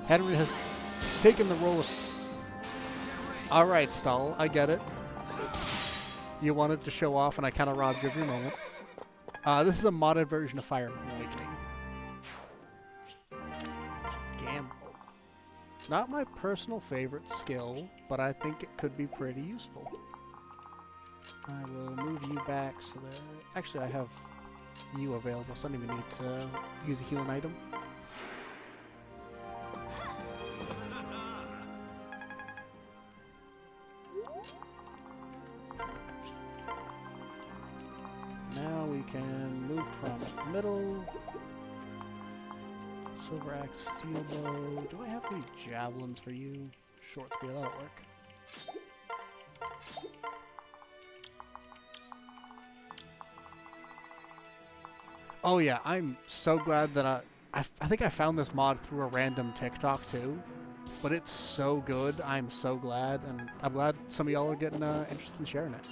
[SPEAKER 1] Henry has taken the role of... Alright, Stall, I get it. You wanted to show off and I kind of robbed you of your moment. This is a modded version of Fire Emblem Awakening. Gamble. Not my personal favorite skill, but I think it could be pretty useful. I will move you back so that... Actually, I have you available, so I don't even need to use a healing item. Now we can move from middle. Silver axe, steel bow. Do I have any javelins for you? Short spear, that'll work. Oh yeah, I'm so glad that I think I found this mod through a random TikTok too. But it's so good. I'm so glad, and I'm glad some of y'all are getting interested in sharing it.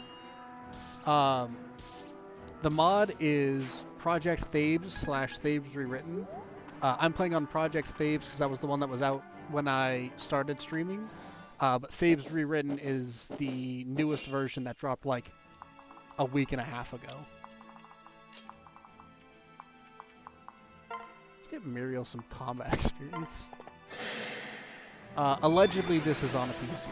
[SPEAKER 1] The mod is Project Thabes / Thabes Rewritten. I'm playing on Project Thabes because that was the one that was out when I started streaming. But Thabes Rewritten is the newest version that dropped like a week and a half ago. Let's get Muriel some combat experience. Allegedly, this is on a PC.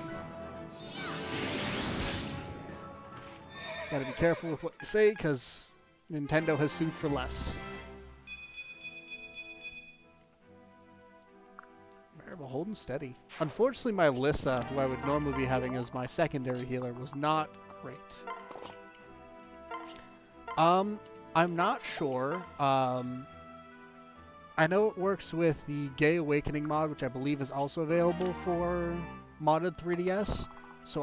[SPEAKER 1] Gotta be careful with what you say, because Nintendo has sued for less. Variable, holding steady. Unfortunately, my Lissa, who I would normally be having as my secondary healer, was not great. I'm not sure. I know it works with the Gay Awakening mod, which I believe is also available for modded 3DS. So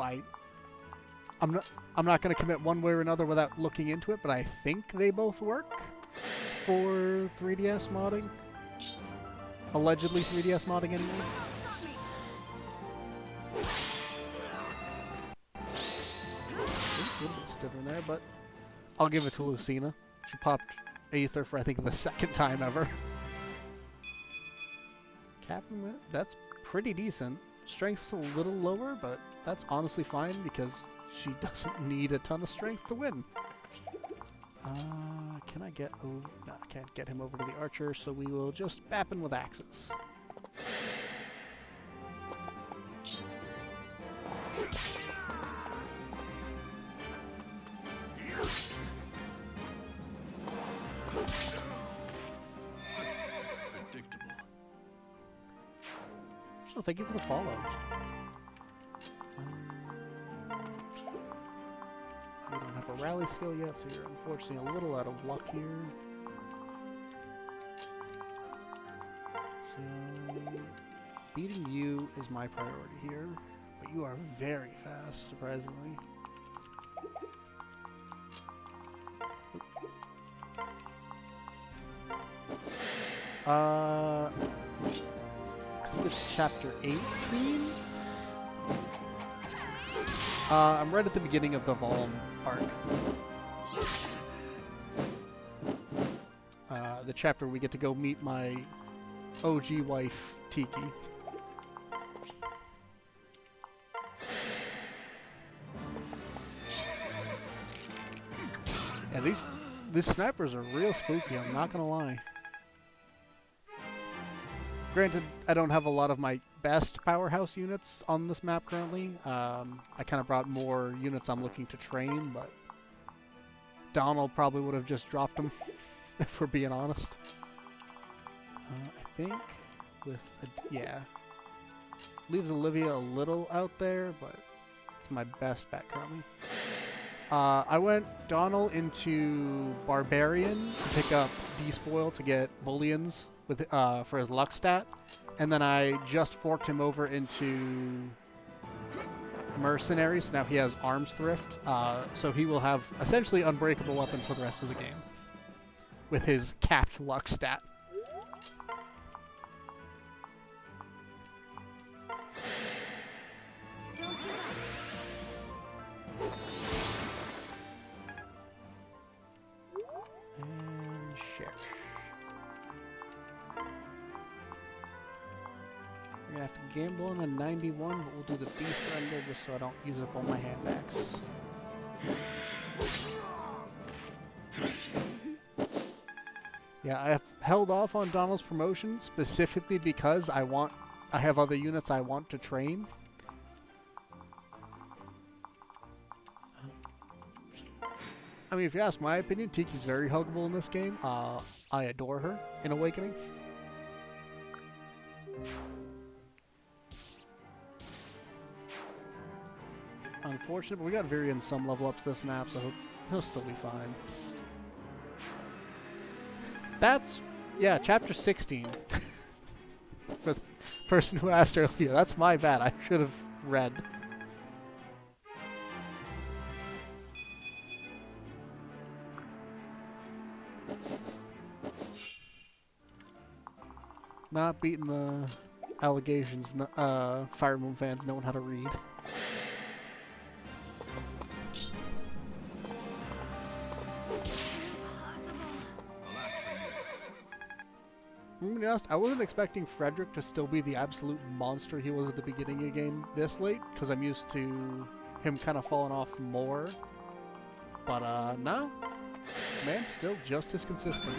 [SPEAKER 1] I'm not going to commit one way or another without looking into it, but I think they both work for 3DS modding. Allegedly 3DS modding anyway. Oops, a little bit stiff in there, but I'll give it to Lucina. She popped Aether for I think the second time ever. Captain, that's pretty decent. Strength's a little lower, but that's honestly fine because she doesn't need a ton of strength to win. Can I get over? No, I can't get him over to the archer, so we will just bap him with axes. Oh, thank you for the follow. We don't have a rally skill yet, so you're unfortunately a little out of luck here. So, beating you is my priority here, but you are very fast, surprisingly. I think it's chapter 18. I'm right at the beginning of the Volum arc. The chapter we get to go meet my OG wife, Tiki. Yeah, these snipers are real spooky, I'm not gonna lie. Granted, I don't have a lot of my best powerhouse units on this map currently. I kind of brought more units I'm looking to train, but Donald probably would have just dropped them, if we're being honest. I think with... yeah. Leaves Olivia a little out there, but it's my best bet currently. I went Donald into Barbarian to pick up Despoil to get Bullions with for his luck stat, and then I just forked him over into Mercenary, so now he has Arms Thrift, so he will have essentially unbreakable weapons for the rest of the game with his capped luck stat. gonna have to gamble on a 91, but we'll do the beast render just so I don't use up all my hand axe. Yeah, I have held off on Donald's promotion specifically because I have other units I want to train. I mean, if you ask my opinion, Tiki's very huggable in this game. I adore her in Awakening. Unfortunate, but we got Virion some level ups this map, so he'll still be fine. That's, yeah, chapter 16. For the person who asked earlier, that's my bad. I should have read. Not beating the allegations of Fire Moon fans knowing how to read. I'm gonna be honest, I wasn't expecting Frederick to still be the absolute monster he was at the beginning of the game this late, because I'm used to him kind of falling off more. But, no. Man's still just as consistent.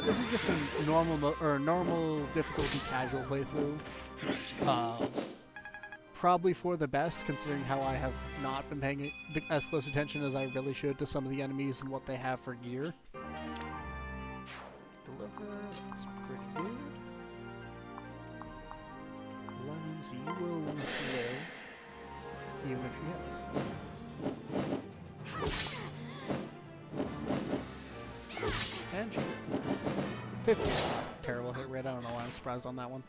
[SPEAKER 1] This is just a normal difficulty casual playthrough. Probably for the best, considering how I have not been paying as close attention as I really should to some of the enemies and what they have for gear. Deliver, that's pretty good. Lungs, you will live, even if she hits. And she 50. Terrible hit rate, I don't know why I'm surprised on that one.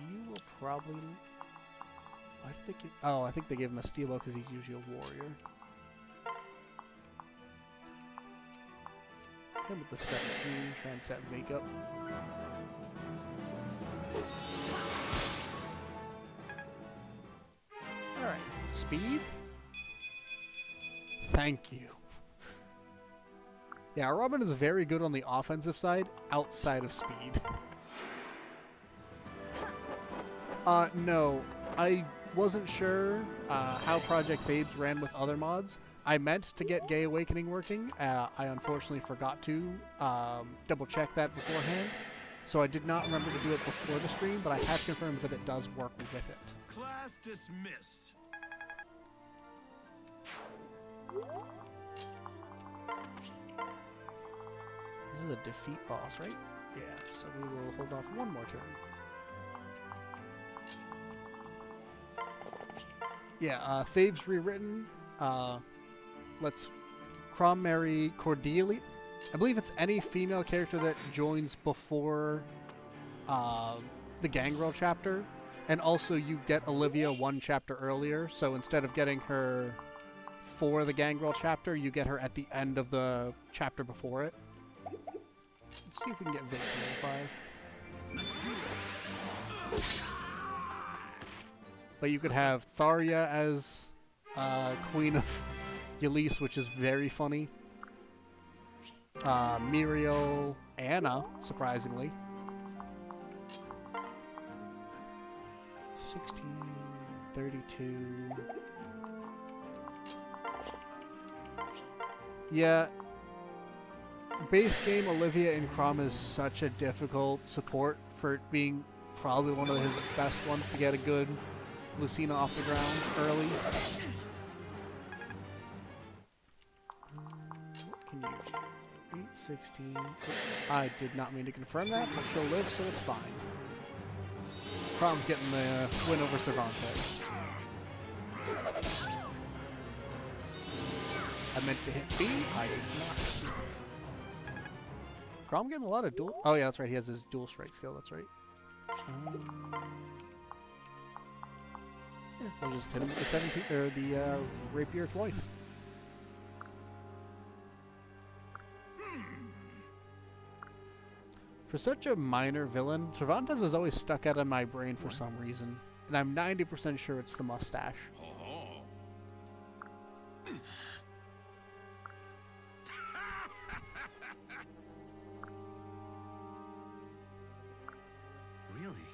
[SPEAKER 1] You will probably... I think I think they gave him a Steelo because he's usually a warrior. Him with the 17, try and set makeup. Alright, speed? Thank you. Yeah, Robin is very good on the offensive side, outside of speed. No. I wasn't sure how Project Thabes ran with other mods. I meant to get Gay Awakening working. I unfortunately forgot to double check that beforehand. So I did not remember to do it before the stream, but I have confirmed that it does work with it.
[SPEAKER 5] Class dismissed.
[SPEAKER 1] This is a defeat boss, right? Yeah, so we will hold off one more turn. Yeah, Thabes Rewritten. Let's Crom marry Cordelia. I believe it's any female character that joins before the Gangrel chapter. And also you get Olivia one chapter earlier, so instead of getting her for the Gangrel chapter, you get her at the end of the chapter before it. Let's see if we can get Vic to 5. But you could have Tharia as Queen of Yelise, which is very funny. Muriel, Anna, surprisingly. 16, 32. Yeah. Base game, Olivia and Crom is such a difficult support for it being probably one of his best ones to get a good Lucina off the ground early. What can you do? 8, 16. I did not mean to confirm that, but she'll live, so it's fine. Crom's getting the win over Cervantes. I meant to hit B, I did not. Crom getting a lot of dual... Oh yeah, that's right, he has his dual strike skill, that's right. Yeah, we'll just hit him with the 17 or the rapier twice. For such a minor villain, Cervantes is always stuck out in my brain for some reason. and I'm 90% sure it's the mustache.
[SPEAKER 5] Oh.
[SPEAKER 4] Really?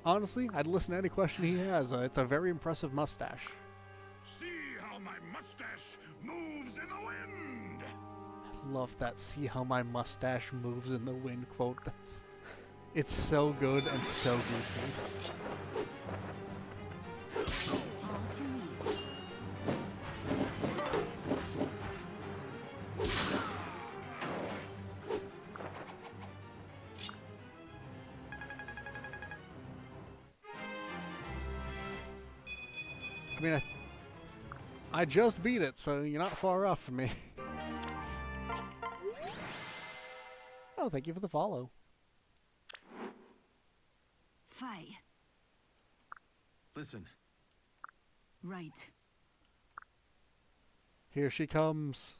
[SPEAKER 1] Honestly, I'd listen to any question he has. It's a very impressive mustache.
[SPEAKER 5] See how my mustache moves in the wind.
[SPEAKER 1] I love that "see how my mustache moves in the wind" quote. It's so good and so goofy.
[SPEAKER 3] All too easy.
[SPEAKER 1] I mean, I just beat it, so you're not far off from me. Oh, thank you for the follow.
[SPEAKER 2] Fi.
[SPEAKER 4] Listen,
[SPEAKER 2] Right.
[SPEAKER 1] Here she comes.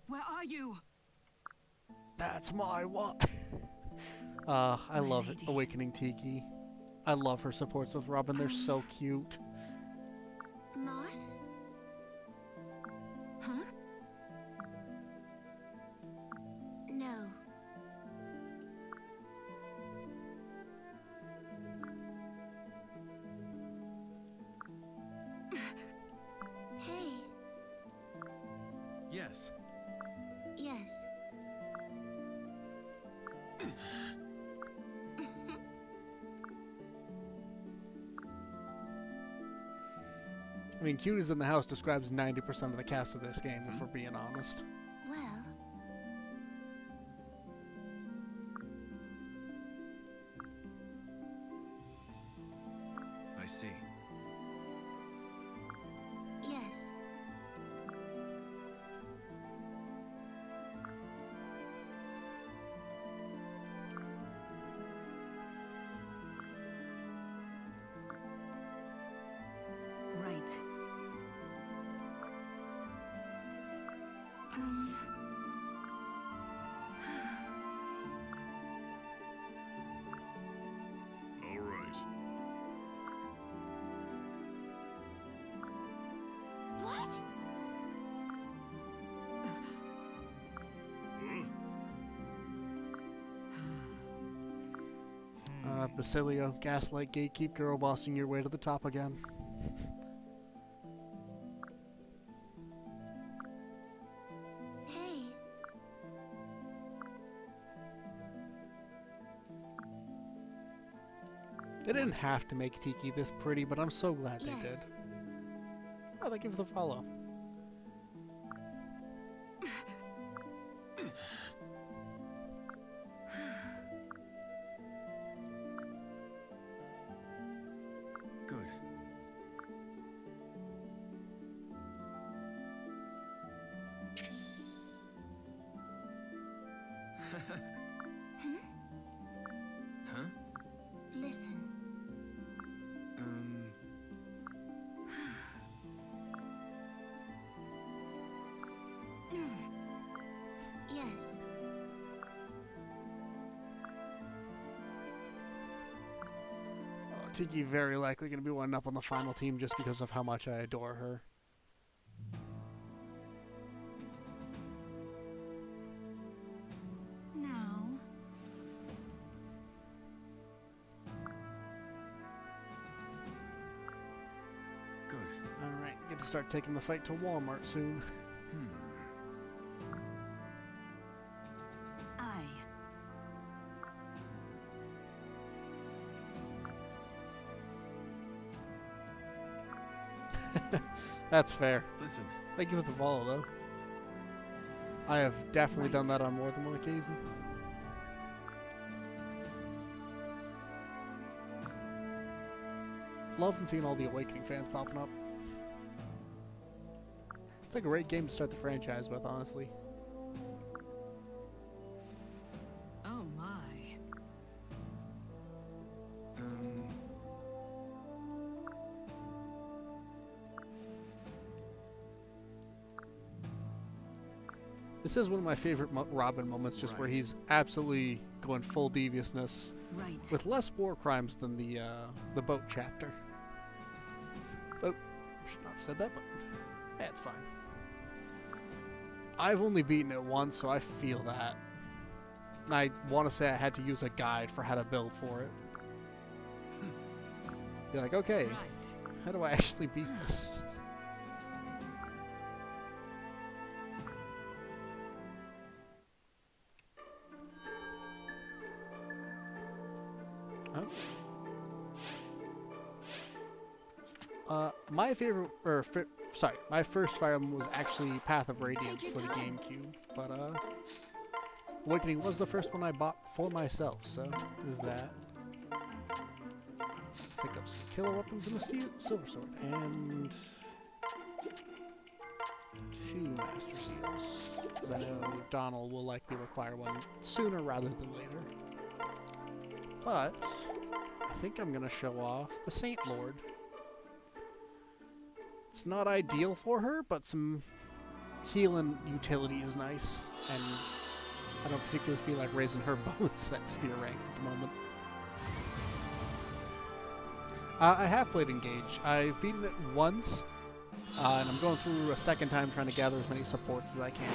[SPEAKER 2] Where are you?
[SPEAKER 1] That's my what? I
[SPEAKER 2] My
[SPEAKER 1] love
[SPEAKER 2] lady.
[SPEAKER 1] Awakening Tiki. I love her supports with Robin. They're so cute.
[SPEAKER 3] Marth? Huh? No. Hey,
[SPEAKER 4] yes.
[SPEAKER 3] yes.
[SPEAKER 1] I mean, cute is in the house describes 90% of the cast of this game, if we're being honest.
[SPEAKER 3] Well,
[SPEAKER 4] I see.
[SPEAKER 3] yes.
[SPEAKER 2] Right.
[SPEAKER 5] All right.
[SPEAKER 3] What?
[SPEAKER 1] Basilio, Gaslight Gate, keep girl bossing your way to the top again.
[SPEAKER 3] Hey,
[SPEAKER 1] They didn't have to make Tiki this pretty, but I'm so glad they did.
[SPEAKER 3] yes.
[SPEAKER 1] Oh, thank you for the follow.
[SPEAKER 4] Good. Huh?
[SPEAKER 3] Listen.
[SPEAKER 4] Um,
[SPEAKER 3] Yes.
[SPEAKER 1] Tiki very likely going to be one up on the final team just because of how much I adore her.
[SPEAKER 2] Now.
[SPEAKER 4] good.
[SPEAKER 1] Alright, get to start taking the fight to Walmart soon.
[SPEAKER 2] I.
[SPEAKER 1] That's fair.
[SPEAKER 4] Listen,
[SPEAKER 1] Thank you for the follow, though. I have definitely done
[SPEAKER 2] Right.
[SPEAKER 1] that on more than one occasion. Love and seeing all the Awakening fans popping up. It's a great game to start the franchise with, honestly.
[SPEAKER 2] Oh my.
[SPEAKER 1] This is one of my favorite Robin moments, just where he's absolutely going full deviousness,
[SPEAKER 2] Right.
[SPEAKER 1] with less war crimes than the boat chapter. Oh, should not have said that, but yeah, it's fine. I've only beaten it once, so I feel that. And I want to say I had to use a guide for how to build for it. Be like, okay,
[SPEAKER 2] Right.
[SPEAKER 1] how do I actually beat this? My favorite, my first Fire Emblem was actually Path of Radiance for the GameCube, but Awakening was the first one I bought for myself, so there's that. Pick up some killer weapons and a silver sword, and 2 Master Seals, because I know Donald will likely require one sooner rather than later. But I think I'm gonna show off the Saint Lord. It's not ideal for her, but some healing utility is nice, and I don't particularly feel like raising her bonus at spear rank at the moment. I have played Engage. I've beaten it once, and I'm going through a second time trying to gather as many supports as I can.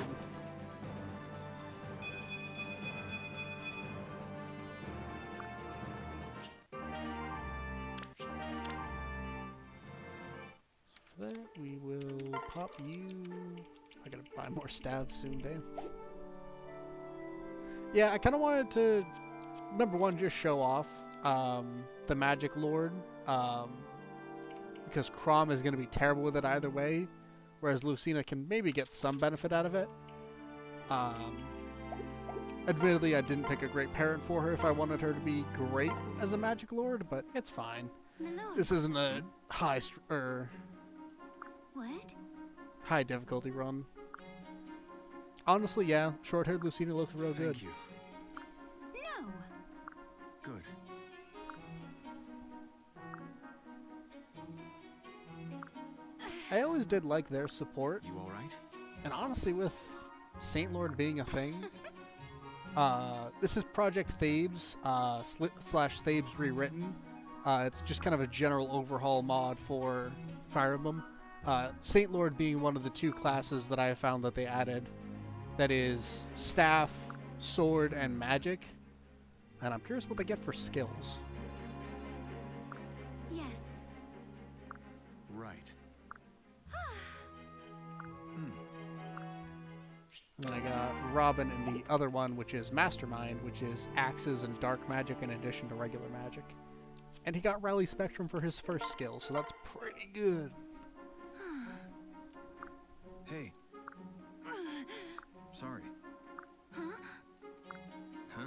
[SPEAKER 1] For that, we will pop you. I gotta buy more staves soon, damn. Yeah, I kind of wanted to, number one, just show off the Magic Lord, because Chrom is going to be terrible with it either way, whereas Lucina can maybe get some benefit out of it. Admittedly, I didn't pick a great parent for her if I wanted her to be great as a Magic Lord, but it's fine.
[SPEAKER 3] Malone.
[SPEAKER 1] This isn't a
[SPEAKER 3] What?
[SPEAKER 1] high difficulty run. Honestly, yeah, short-haired Lucina looks real good.
[SPEAKER 4] Thank you.
[SPEAKER 3] No.
[SPEAKER 4] Good.
[SPEAKER 1] I always did like their support,
[SPEAKER 4] You all right?
[SPEAKER 1] and honestly, with Saint Lord being a thing, this is Project Thabes slash Thabes Rewritten. It's just kind of a general overhaul mod for Fire Emblem. Saint Lord being one of the 2 classes that I have found that they added. That is staff, sword, and magic. And I'm curious what they get for skills.
[SPEAKER 3] Yes.
[SPEAKER 4] Right.
[SPEAKER 1] And then I got Robin in the other one, which is Mastermind, which is axes and dark magic in addition to regular magic. And he got Rally Spectrum for his first skill, so that's pretty good.
[SPEAKER 4] Hey. Sorry. Huh?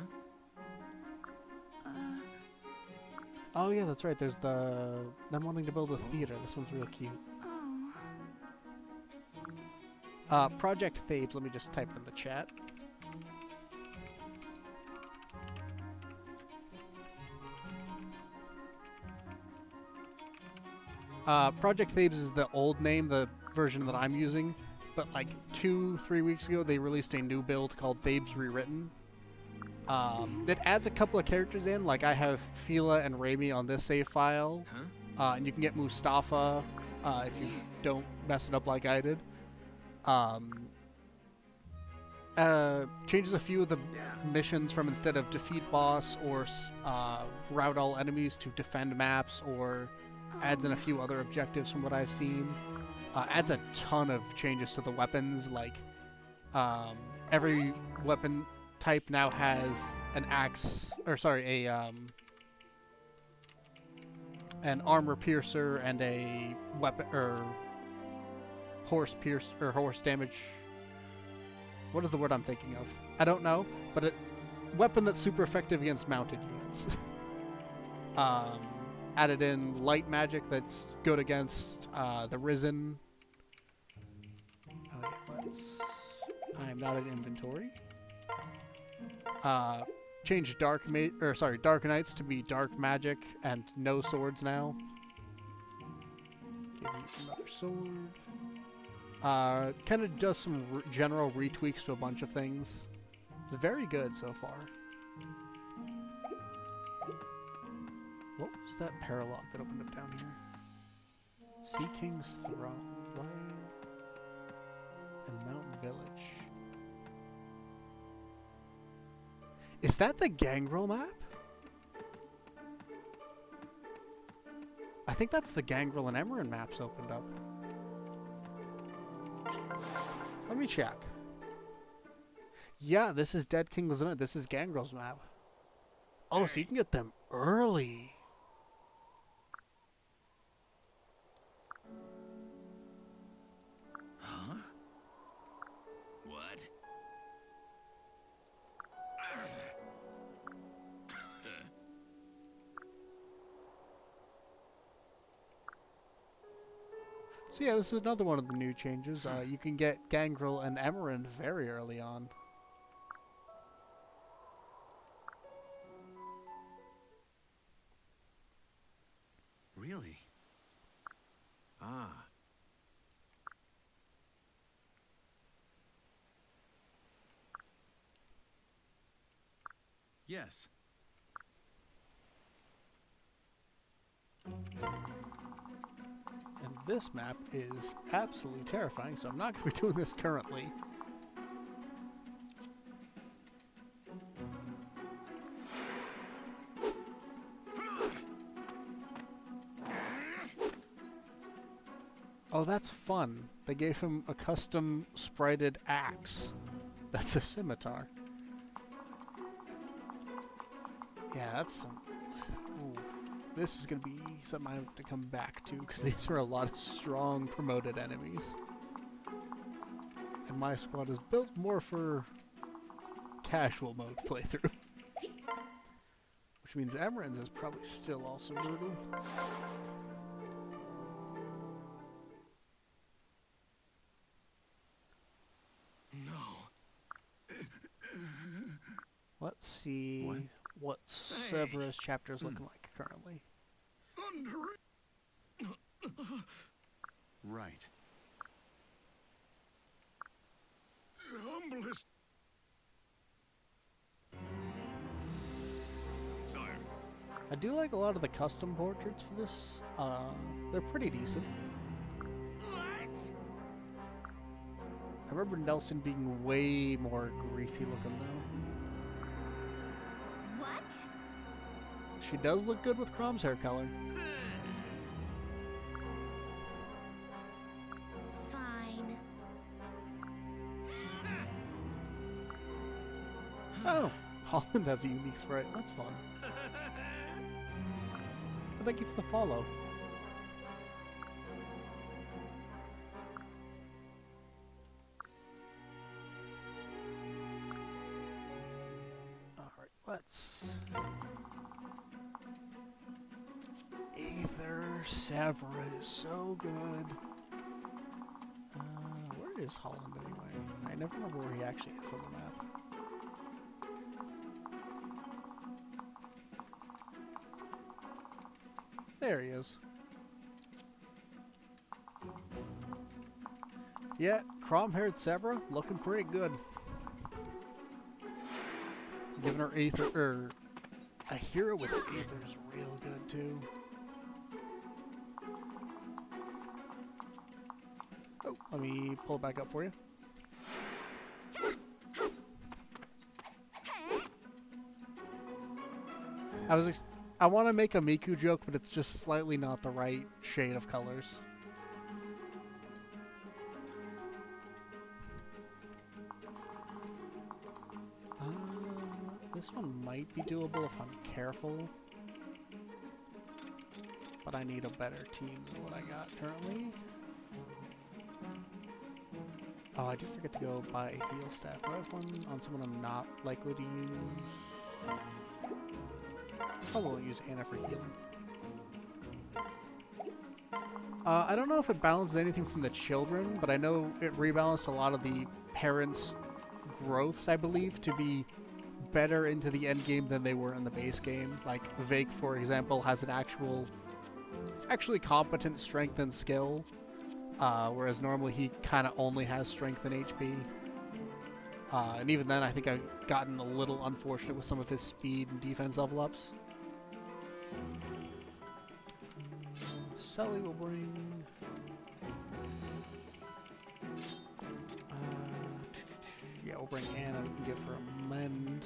[SPEAKER 1] Oh yeah, that's right. There's them wanting to build a theater. This one's real cute.
[SPEAKER 3] Oh.
[SPEAKER 1] Project Thabes. Let me just type it in the chat. Project Thabes is the old name, the version that I'm using. But like 2-3 weeks ago, they released a new build called Thabes Rewritten. It adds a couple of characters in, like I have Fila and Raimi on this save file.
[SPEAKER 4] Huh?
[SPEAKER 1] And you can get Mustafa if you don't mess it up like I did. Changes a few of the missions from instead of defeat boss or route all enemies to defend maps, or adds in a few other objectives from what I've seen. Adds a ton of changes to the weapons, like every weapon type now has an axe, or sorry, an armor piercer and a weapon or horse damage. What is the word I'm thinking of? I don't know, but a weapon that's super effective against mounted units. Added in light magic that's good against the Risen. That's... I am not in inventory. Change Dark Knights to be Dark Magic and no swords now. Give you another sword. Kind of does some general retweaks to a bunch of things. It's very good so far. What was that paralog that opened up down here? Sea King's Throne. Why? And Mountain Village. Is that the Gangrel map? I think that's the Gangrel and Emerald maps opened up. Let me check. Yeah, this is Dead King's Lament. This is Gangrel's map. Oh, so you can get them early.
[SPEAKER 5] Huh? What?
[SPEAKER 1] So yeah, this is another one of the new changes. You can get Gangrel and Emerald very early on.
[SPEAKER 4] Really? Ah. Yes.
[SPEAKER 1] And this map is absolutely terrifying, so I'm not going to be doing this currently. Oh, that's fun. They gave him a custom sprited axe. That's a scimitar. Yeah, that's some... Ooh. This is going to be something I have to come back to, because these are a lot of strong promoted enemies. And my squad is built more for casual mode playthrough. Which means Emerald's is probably still also brutal. Let's see what Severus chapter is looking like currently.
[SPEAKER 5] Thundering.
[SPEAKER 4] Right.
[SPEAKER 5] Humblest. Sire.
[SPEAKER 1] I do like a lot of the custom portraits for this. They're pretty decent.
[SPEAKER 5] What?
[SPEAKER 1] I remember Nelson being way more greasy looking though.
[SPEAKER 3] What?
[SPEAKER 1] She does look good with Crom's hair color.
[SPEAKER 3] Fine.
[SPEAKER 1] Oh, Holland has a unique sprite. That's fun. Well, thank you for the follow. Alright, let's... Aether Sever is so good. Where is Holland anyway? I never remember where he actually is on the map. There he is. Yeah, chrome-haired Severa looking pretty good. Giving her Aether, or a hero with Aether is real good too. Oh, let me pull it back up for you. I want to make a Miku joke, but it's just slightly not the right shade of colors. This one might be doable if I'm careful. But I need a better team than what I got currently. Oh, I did forget to go buy a heal staff. Do I have one on someone I'm not likely to use? I won't use Anna for healing. I don't know if it balances anything from the children, but I know it rebalanced a lot of the parents' growths, I believe, to be better into the end game than they were in the base game. Like, Vake, for example, has an actually competent strength and skill, whereas normally he kind of only has strength and HP. And even then, I think I've gotten a little unfortunate with some of his speed and defense level ups. Sully will bring... yeah, we'll bring Anna. We can give her a mend.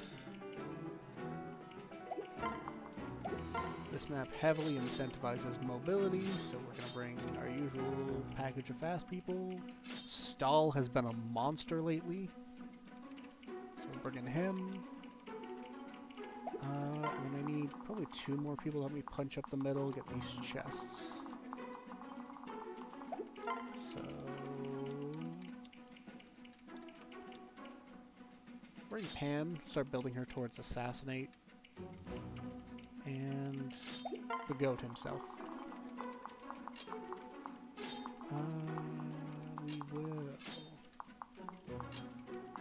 [SPEAKER 1] This map heavily incentivizes mobility, so we're going to bring our usual package of fast people. Stahl has been a monster lately, so we're bringing him. And then I need probably 2 more people to help me punch up the middle, get these chests. So... bring Pan, start building her towards Assassinate. And the goat himself. We will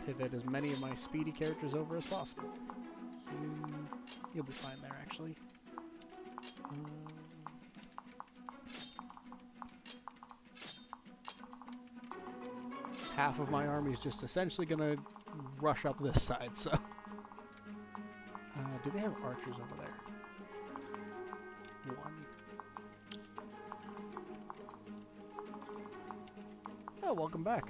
[SPEAKER 1] pivot as many of my speedy characters over as possible. You'll be fine there, actually. Half of my army is just essentially gonna rush up this side, so... do they have archers over there? 1. Oh, welcome back.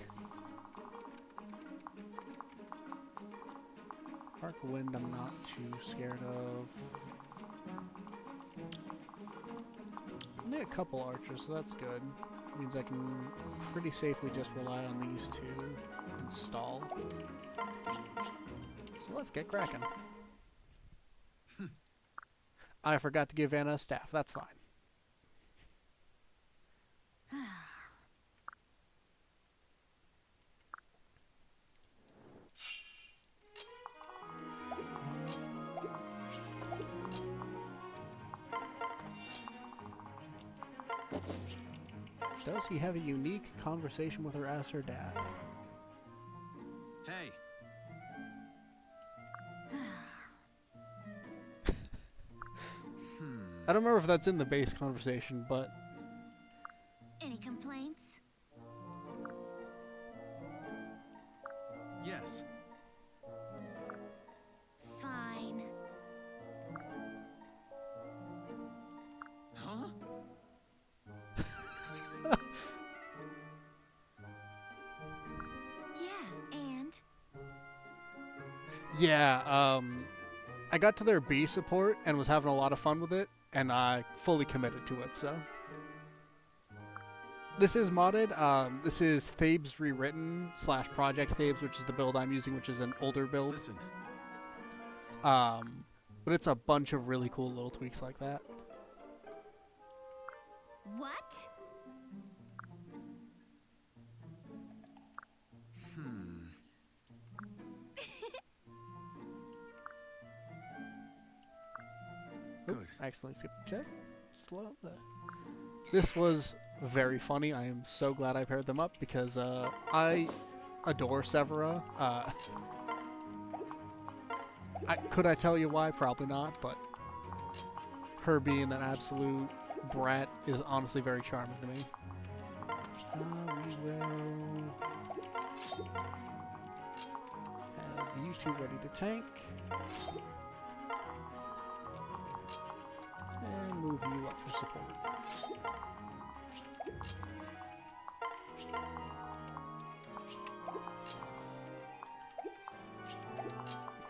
[SPEAKER 1] Arc Wind I'm not too scared of. Only a couple archers, so that's good. Means I can pretty safely just rely on these 2 and stall. So let's get cracking. I forgot to give Anna a staff. That's fine. Does he have a unique conversation with her as her dad?
[SPEAKER 4] Hey.
[SPEAKER 1] I don't remember if that's in the base conversation, but...
[SPEAKER 3] Any complaints?
[SPEAKER 4] Yes.
[SPEAKER 3] Fine.
[SPEAKER 4] Huh?
[SPEAKER 3] Yeah, and?
[SPEAKER 1] Yeah, I got to their B support and was having a lot of fun with it, and I fully committed to it, so... This is modded. This is Thabes Rewritten / Project Thabes, which is the build I'm using, which is an older build.
[SPEAKER 4] Listen.
[SPEAKER 1] But it's a bunch of really cool little tweaks like that.
[SPEAKER 3] What?
[SPEAKER 4] Good.
[SPEAKER 1] I accidentally skipped a check. Slow up. This was very funny. I am so glad I paired them up because I adore Severa. Could I tell you why? Probably not, but her being an absolute brat is honestly very charming to me. We will have you 2 ready to tank. And move you up for support.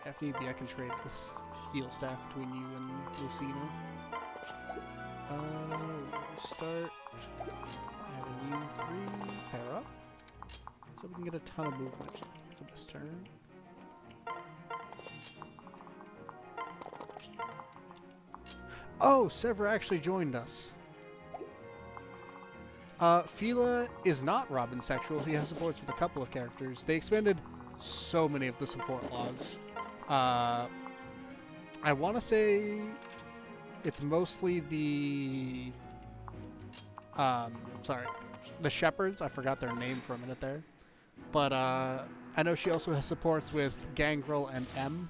[SPEAKER 1] If need be, I can trade this heal staff between you and Lucina. We'll start having you 3 pair up, so we can get a ton of movement for this turn. Oh, Severa actually joined us. Fila is not Robin sexual. She has supports with a couple of characters. They expanded so many of the support logs. I want to say it's mostly the Sorry, the Shepherds. I forgot their name for a minute there. But I know she also has supports with Gangrel and M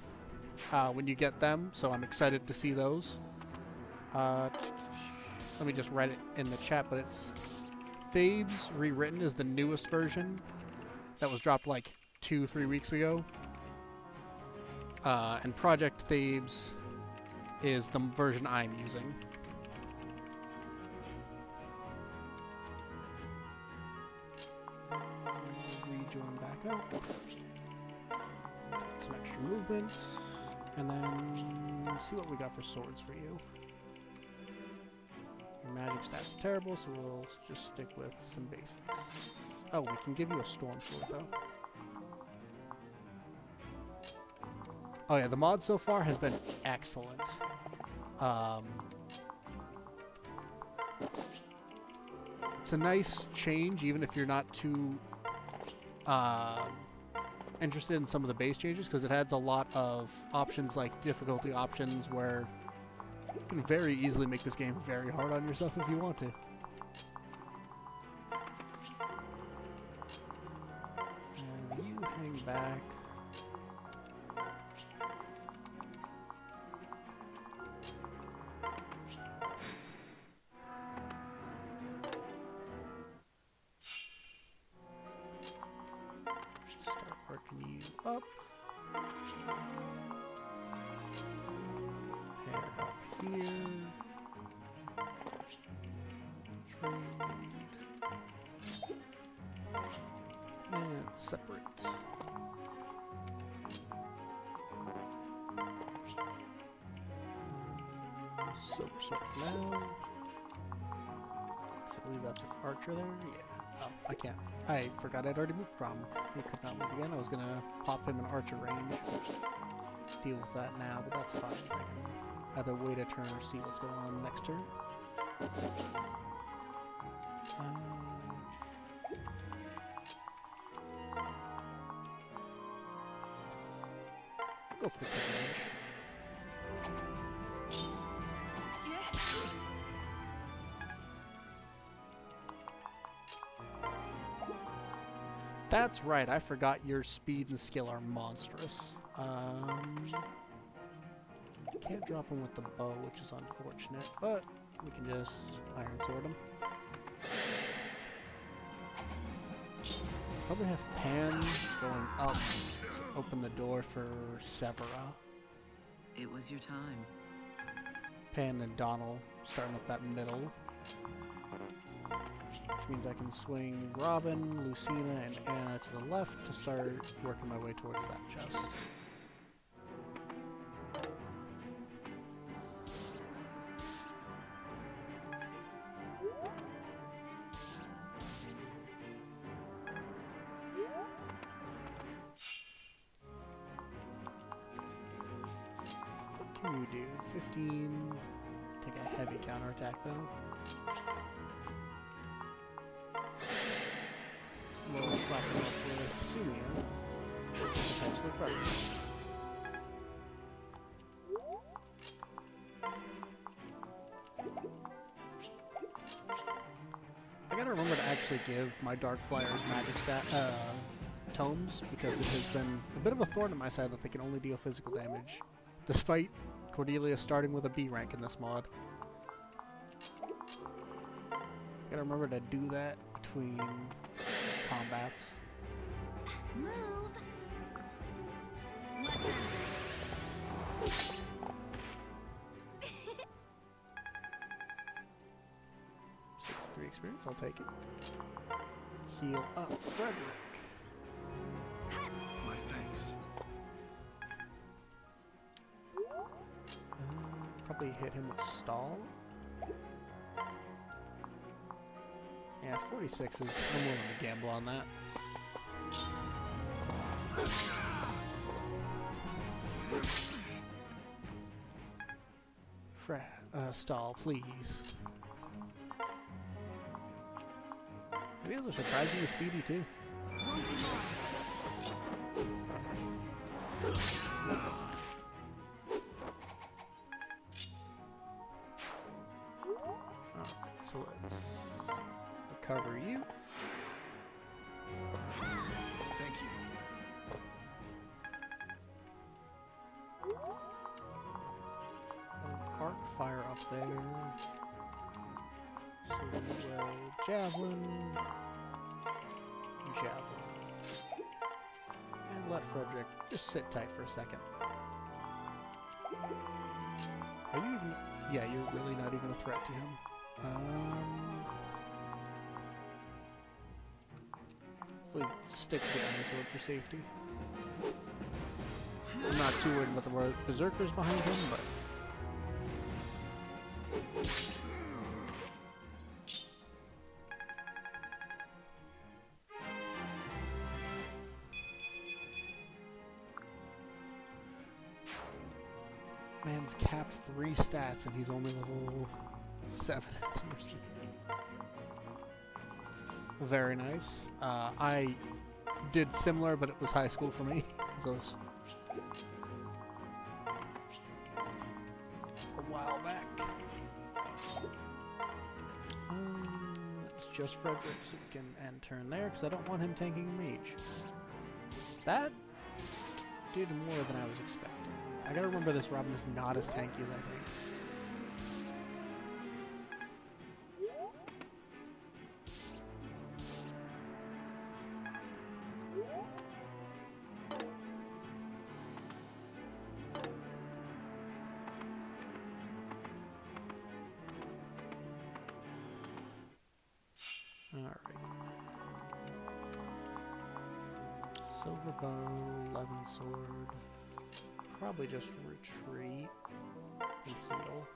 [SPEAKER 1] when you get them, so I'm excited to see those. Let me just write it in the chat, but it's Thabes Rewritten is the newest version that was dropped like 2-3 weeks ago. And Project Thabes is the version I'm using. Rejoin back up. Some extra movement. And then see what we got for swords for you. Your magic stat's terrible, so we'll just stick with some basics. Oh, we can give you a storm sword though. Oh yeah, the mod so far has been excellent. It's a nice change, even if you're not too interested in some of the base changes, because it adds a lot of options like difficulty options where you can very easily make this game very hard on yourself if you want to. And you hang back. Start working you up. Hair up here. Trade. And separate. Silver sword for now. I believe that's an archer there. Yeah. Oh, I can't. I forgot I'd already moved from. He could not move again. I was gonna pop him in archer range. Deal with that now, but that's fine. I can either wait a turn or see what's going on next turn. Go for the quick range. That's right, I forgot your speed and skill are monstrous. Can't drop him with the bow, which is unfortunate, but we can just iron sword him. Probably have Pan going up to open the door for Severa.
[SPEAKER 2] It was your time.
[SPEAKER 1] Pan and Donald starting up that middle. Which means I can swing Robin, Lucina, and Anna to the left to start working my way towards that chest. What can you do? 15. Take a heavy counterattack though. We'll slap it up with Sumia, potentially first. I gotta remember to actually give my Dark Flyers magic stat tomes, because it has been a bit of a thorn in my side that they can only deal physical damage, despite Cordelia starting with a B rank in this mod. Gotta remember to do that between combats.
[SPEAKER 3] Move. What's this?
[SPEAKER 1] 63 experience, I'll take it. Heal up, Frederick.
[SPEAKER 5] My thanks.
[SPEAKER 1] Probably hit him with stall. Yeah, 46 is, I'm willing to gamble on that. Stall, please. Maybe those are surprisingly speedy too. Alright, so let's fire up there. So we will javelin, javelin, and let Frederick just sit tight for a second. Are you even? Yeah, you're really not even a threat to him. We'll stick with the Iron Sword for safety. I'm not too worried about the berserkers behind him, but man's capped 3 stats and he's only level 7 as mercy. Very nice. I did similar, but it was high school for me. So it was a while back. It's just Frederick, so we can end turn there, because I don't want him tanking a mage. That did more than I was expecting. I gotta remember this Robin is not as tanky as I think. Alright. Silver bow, 11 sword. Probably just retreat and heal.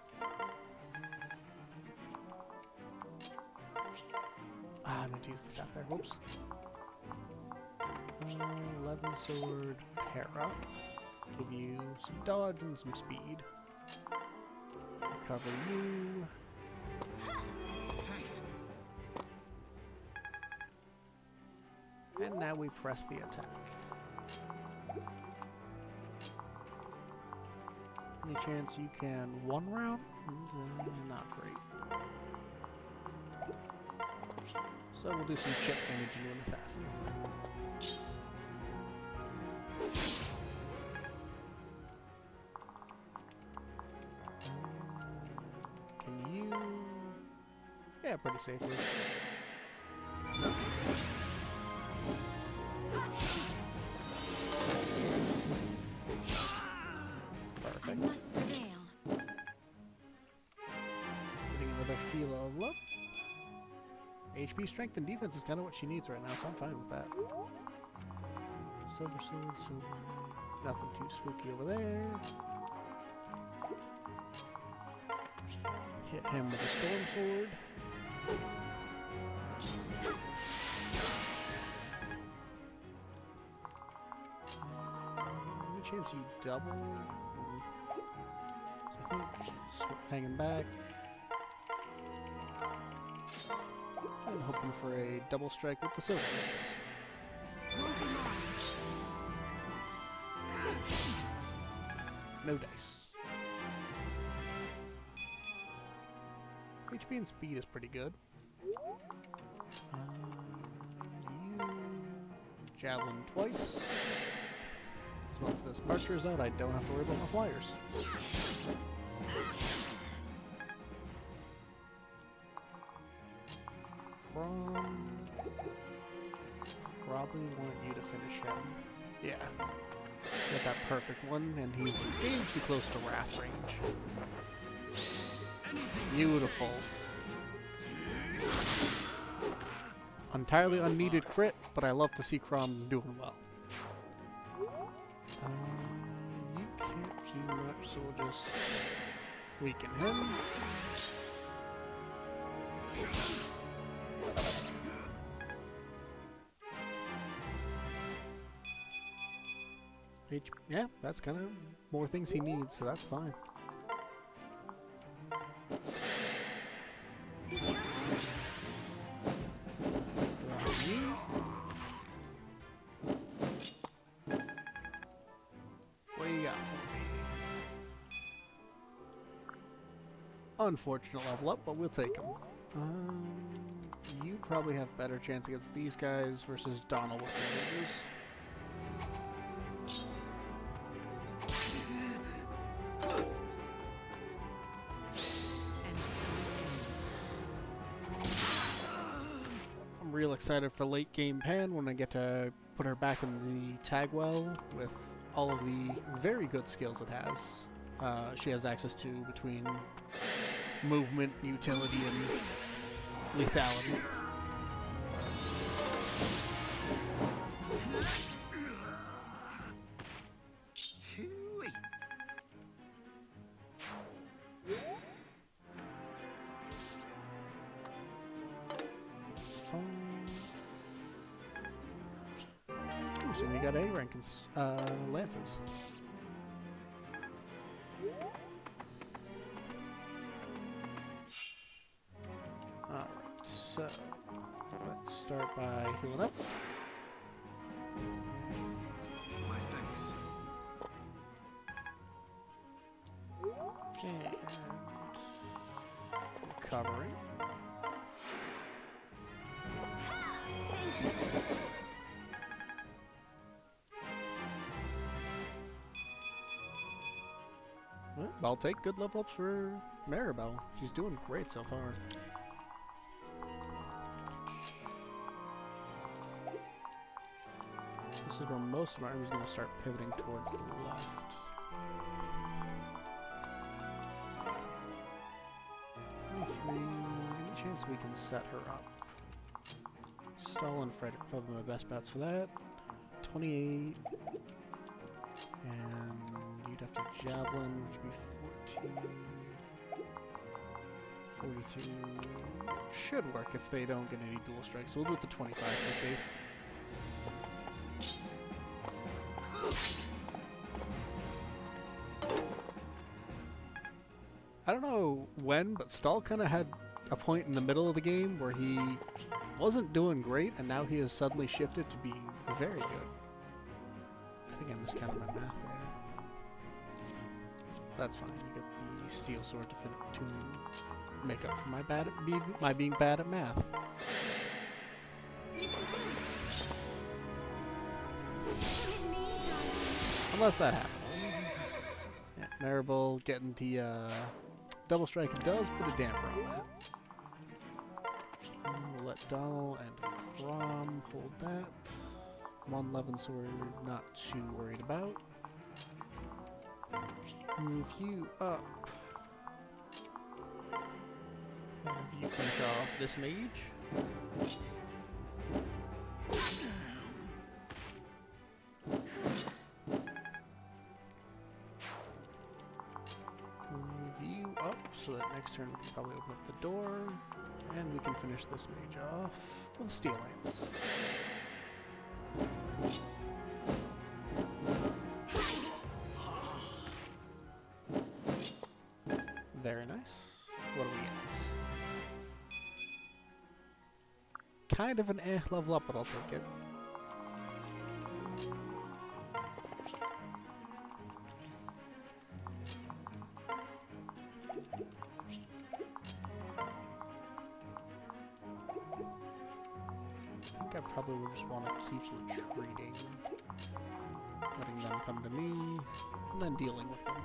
[SPEAKER 1] I'm going to use the staff there. Whoops. 11 sword, para. Give you some dodge and some speed. Recover you. And now we press the attack. Any chance you can one round? Not great. So we'll do some chip damage into an assassin. Can you? Yeah, pretty safely. Perfect.
[SPEAKER 3] Must prevail.
[SPEAKER 1] Getting another feel of love. HP, strength, and defense is kind of what she needs right now, so I'm fine with that. Silver sword, silver. Nothing too spooky over there. Hit him with a storm sword. Any chance you double? So I think hanging back. And hoping for a double strike with the silver hits. No dice. HP and speed is pretty good. You javelin twice. As once this archer's out, I don't have to worry about my flyers. Probably want you to finish him. Yeah. Get that perfect one, and he's dangerously close to wrath range. Beautiful. Entirely unneeded crit, but I love to see Crom doing well. You can't do much, so we'll just weaken him. Yeah, that's kind of more things he needs, so that's fine. What do you got for me? Unfortunate level up, but we'll take him. You probably have better chance against these guys versus Donald with the mages. excited for late game Pan when I get to put her back in the tag well with all of the very good skills it has. She has access to between movement, utility, and lethality.
[SPEAKER 4] Hooey.
[SPEAKER 1] It's fun. Ooh, so we got A rank and lances. Alright, so let's start by healing up.
[SPEAKER 4] My thanks.
[SPEAKER 1] And recovering. Well, I'll take good level ups for Maribel. She's doing great so far. This is where most of my army is going to start pivoting towards the left. Any chance we can set her up? Stall and Frederick, probably my best bets for that. 28. And you'd have to javelin, which would be 14. 42. Should work if they don't get any dual strikes. So we'll do it to 25 for safe. I don't know when, but Stahl kind of had a point in the middle of the game where he wasn't doing great, and now he has suddenly shifted to being very good. I think I miscounted my math there. That's fine. You get the steel sword to make up for my being bad at math.
[SPEAKER 3] You can do it.
[SPEAKER 1] Unless that happens. Yeah, Maribel getting the double strike does put a damper on that. We'll let Donald and Rom hold that. 111 sword, not too worried about. Move you up. Have you finish off this mage. Move you up so that next turn we can probably open up the door. And we can finish this mage off with a steel lance. Very nice. What do we get? Kind of an level up, but I'll take it. I think I probably would just want to keep retreating. Letting them come to me, and then dealing with them.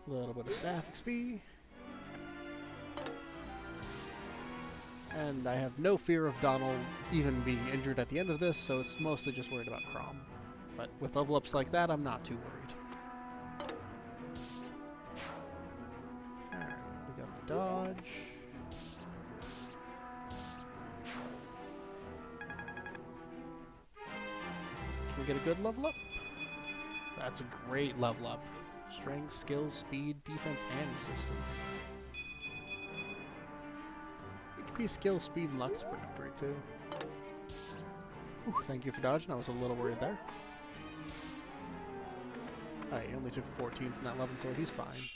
[SPEAKER 1] A little bit of staff XP. And I have no fear of Donald even being injured at the end of this, so it's mostly just worried about Crom. But with level ups like that, I'm not too worried. Alright, we got the dodge. Can we get a good level up? That's a great level up. Strength, skill, speed, defense, and resistance. HP, skill, speed, and luck is pretty great too. Whew, thank you for dodging. I was a little worried there. Alright, he only took 14 from that 11 sword. He's fine.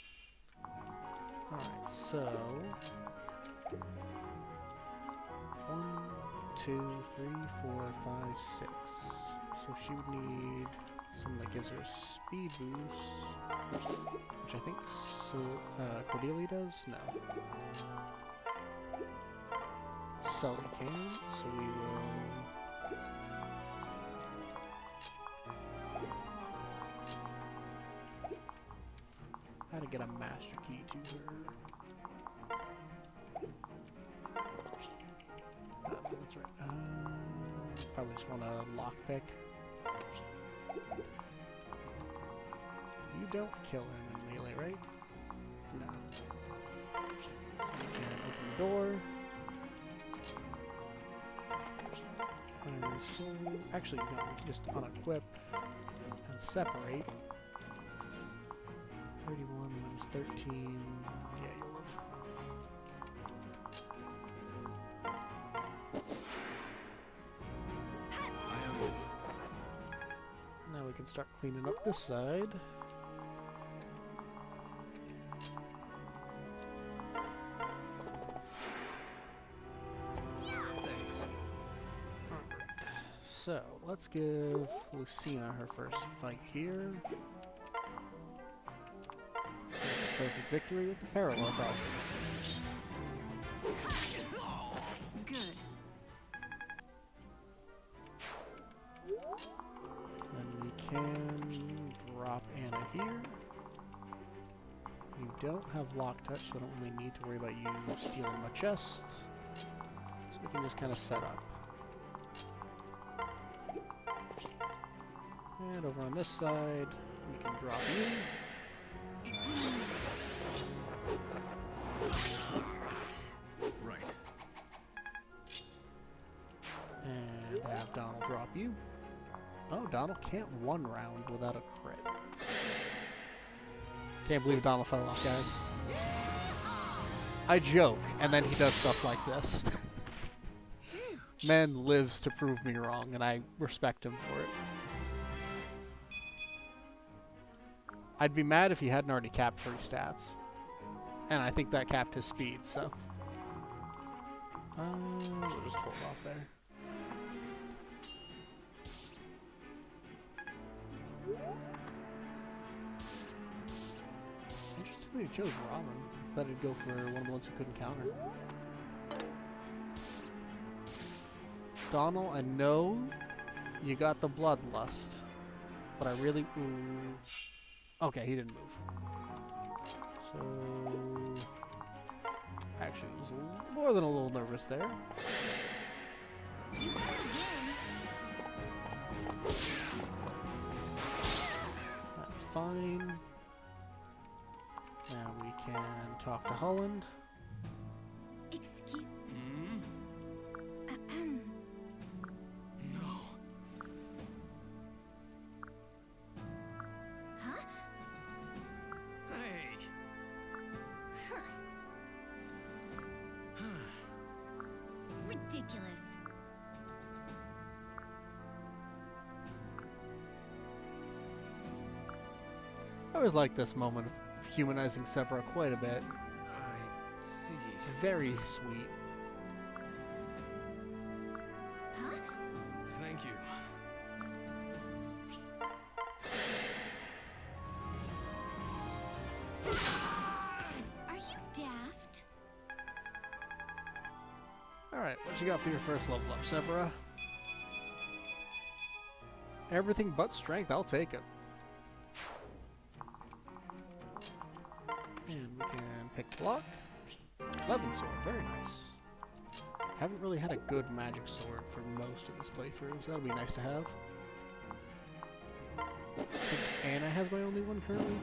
[SPEAKER 1] Alright, so 1, 2, 3, 4, 5, 6. So she would need something that gives her a speed boost, which I think Cordelia does? No. Sully can, so we will... How to get a master key to her. That's right. Probably just want a lockpick. You don't kill him in melee, right? No. So you can open the door. So actually, no, we can just unequip and separate. 31 minus 13. Yeah, you'll live. Now we can start cleaning up this side. So, let's give Lucina her first fight here. Perfect victory with the parallel falcon.
[SPEAKER 3] Good.
[SPEAKER 1] Then we can drop Anna here. You don't have lock touch, so I don't really need to worry about you stealing my chest. So we can just kind of set up. And over on this side, we can drop you.
[SPEAKER 4] Right.
[SPEAKER 1] And have Donald drop you. Oh, Donald can't one round without a crit. Can't believe Donald fell off, guys. I joke, and then he does stuff like this. Man lives to prove me wrong, and I respect him for it. I'd be mad if he hadn't already capped 3 stats. And I think that capped his speed, so... we'll just hold off there. Interestingly, he chose Robin. Thought he'd go for one of the ones who couldn't counter. Donald, I know you got the bloodlust, but I really... Ooh. Okay, he didn't move. So... Actually, I was more than a little nervous there. That's fine. Now we can talk to Holland.
[SPEAKER 3] Excuse.
[SPEAKER 4] No.
[SPEAKER 3] Huh?
[SPEAKER 4] Hey.
[SPEAKER 3] Ridiculous.
[SPEAKER 1] I always like this moment of humanizing Severa quite a bit.
[SPEAKER 4] I see.
[SPEAKER 1] It's very sweet.
[SPEAKER 3] Huh?
[SPEAKER 4] Thank you.
[SPEAKER 3] Are you daft?
[SPEAKER 1] Alright, what you got for your first level up, Severa? Everything but strength, I'll take it. And we can pick block. 11 sword, very nice. Haven't really had a good magic sword for most of this playthrough, so that'll be nice to have. I think Anna has my only one currently.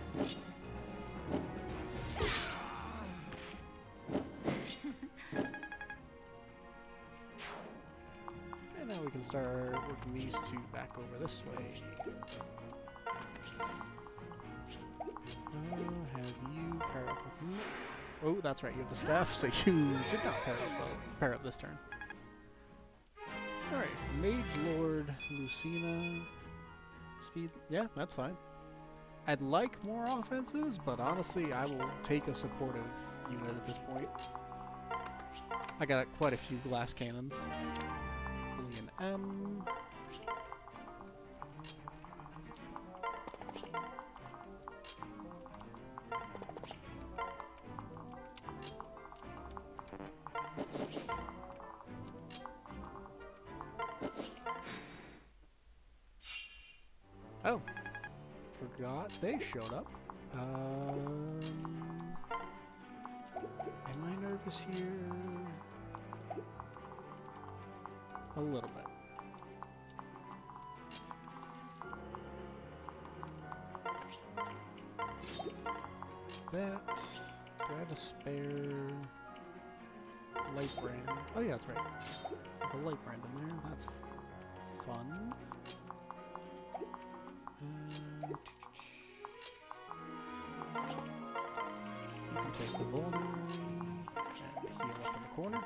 [SPEAKER 1] And now we can start working these two back over this way. Have you pair up with me? Oh, that's right, you have the staff, so you did not pair up this turn. Alright, Mage Lord, Lucina, speed, yeah, that's fine. I'd like more offenses, but honestly, I will take a supportive unit at this point. I got quite a few glass cannons. Boolean M. Oh, forgot they showed up. Am I nervous here? A little bit. That. Do I have a spare light brand? Oh yeah, that's right. A light brand in there. That's fun. You can take the vulnerary and heal up in the corner.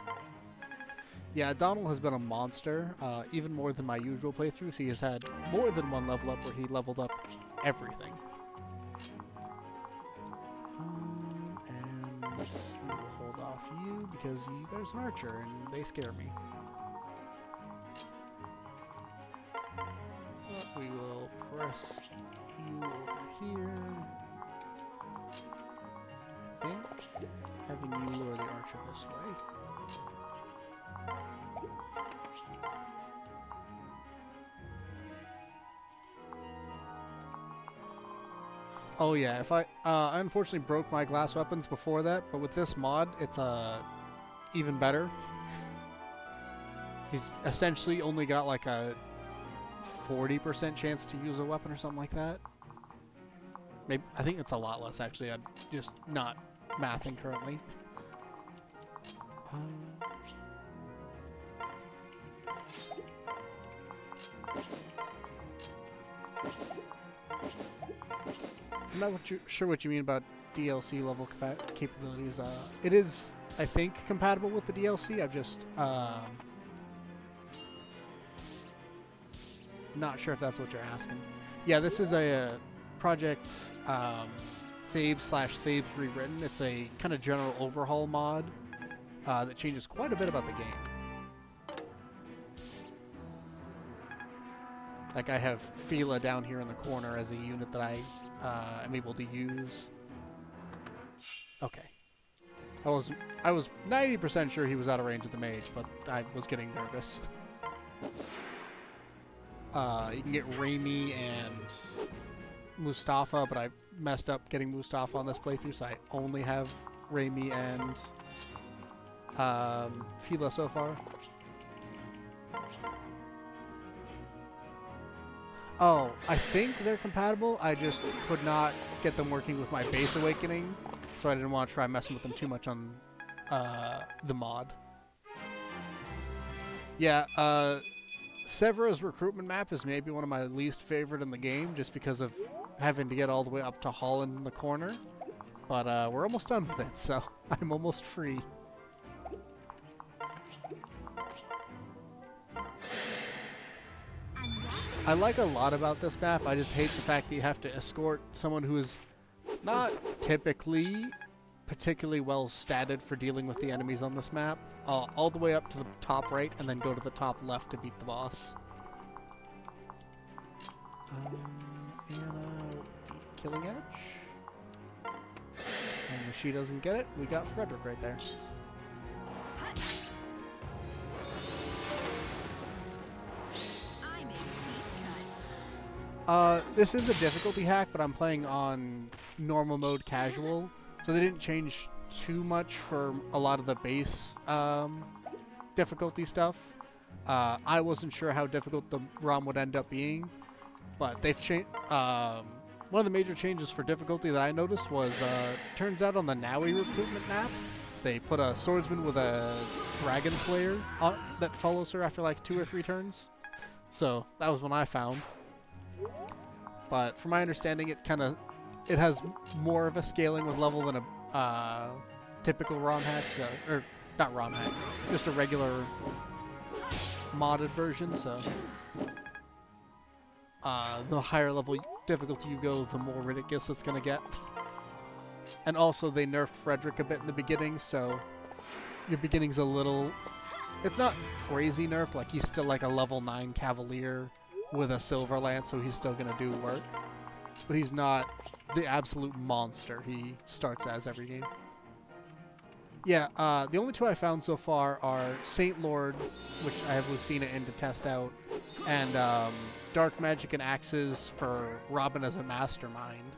[SPEAKER 1] Yeah, Donald has been a monster, even more than my usual playthroughs. He has had more than one level up where he leveled up everything. And we will hold off you because there's an archer and they scare me. But we will press you over here. I think having you lure the archer this way. Oh yeah, if I unfortunately broke my glass weapons before that, but with this mod, it's even better. He's essentially only got like a 40% chance to use a weapon or something like that. Maybe I think it's a lot less actually. I'm just not mathing currently. I'm not sure what you mean about DLC level capabilities. It is, I think, compatible with the DLC. I've just not sure if that's what you're asking. Yeah, this is a project Thabes Rewritten. It's a kind of general overhaul mod that changes quite a bit about the game. Like I have Fila down here in the corner as a unit that I am able to use. Okay. I was 90% sure he was out of range of the mage, but I was getting nervous. You can get Raimi and Mustafa, but I messed up getting Mustafa on this playthrough, so I only have Raimi and Fila so far. Oh, I think they're compatible. I just could not get them working with my base awakening, so I didn't want to try messing with them too much on the mod. Yeah, Severa's recruitment map is maybe one of my least favorite in the game, just because of having to get all the way up to Holland in the corner. But we're almost done with it, so I'm almost free. I like a lot about this map. I just hate the fact that you have to escort someone who is not typically particularly well statted for dealing with the enemies on this map, all the way up to the top right and then go to the top left to beat the boss. Killing Edge. And if she doesn't get it, we got Frederick right there. This is a difficulty hack, but I'm playing on normal mode casual, so they didn't change too much for a lot of the base difficulty stuff. I wasn't sure how difficult the ROM would end up being, but they've changed. One of the major changes for difficulty that I noticed was, turns out on the Naui recruitment map, they put a swordsman with a dragon slayer that follows her after like 2 or 3 turns. So that was one I found. But from my understanding, it has more of a scaling with level than a typical ROM hack, so, or not ROM hack, just a regular modded version. So the higher level difficulty you go, the more ridiculous it's gonna get. And also, they nerfed Frederick a bit in the beginning, so your beginning's a little. It's not crazy nerfed. Like he's still like a level 9 Cavalier with a silver lance, so he's still gonna do work. But he's not the absolute monster he starts as every game. Yeah, the only 2 I found so far are Saint Lord, which I have Lucina in to test out, and Dark Magic and Axes for Robin as a mastermind.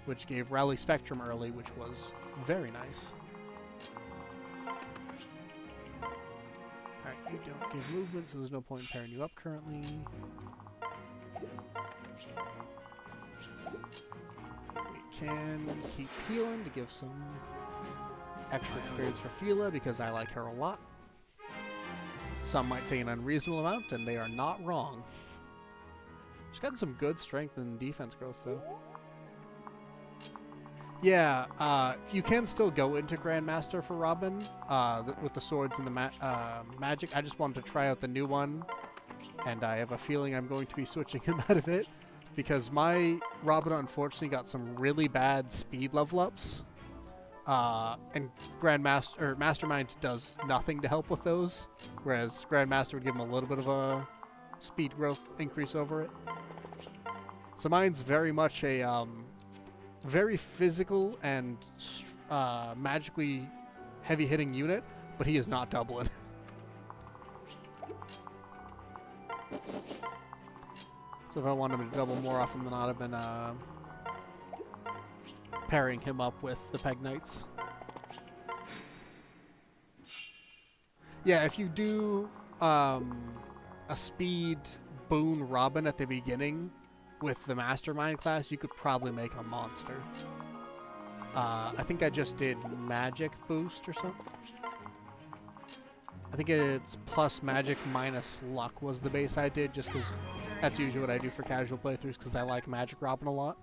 [SPEAKER 1] which gave Rally Spectrum early, which was very nice. Alright, you don't give movement, so there's no point in pairing you up currently. We can keep healing to give some extra trades for Fila because I like her a lot. Some might say an unreasonable amount, and they are not wrong. She's gotten some good strength and defense growth, though. Yeah, you can still go into Grandmaster for Robin with the swords and the magic. I just wanted to try out the new one, and I have a feeling I'm going to be switching him out of it because my Robin unfortunately got some really bad speed level ups, and Mastermind does nothing to help with those, whereas Grandmaster would give him a little bit of a speed growth increase over it. So mine's very much a very physical and magically heavy-hitting unit, but he is not doubling. So if I wanted him to double more often than not, I've been pairing him up with the Peg Knights. Yeah, if you do a speed boon Robin at the beginning with the Mastermind class, you could probably make a monster. I think I just did magic boost or something. I think it's plus magic minus luck was the base I did, just because that's usually what I do for casual playthroughs, because I like Magic Robin a lot.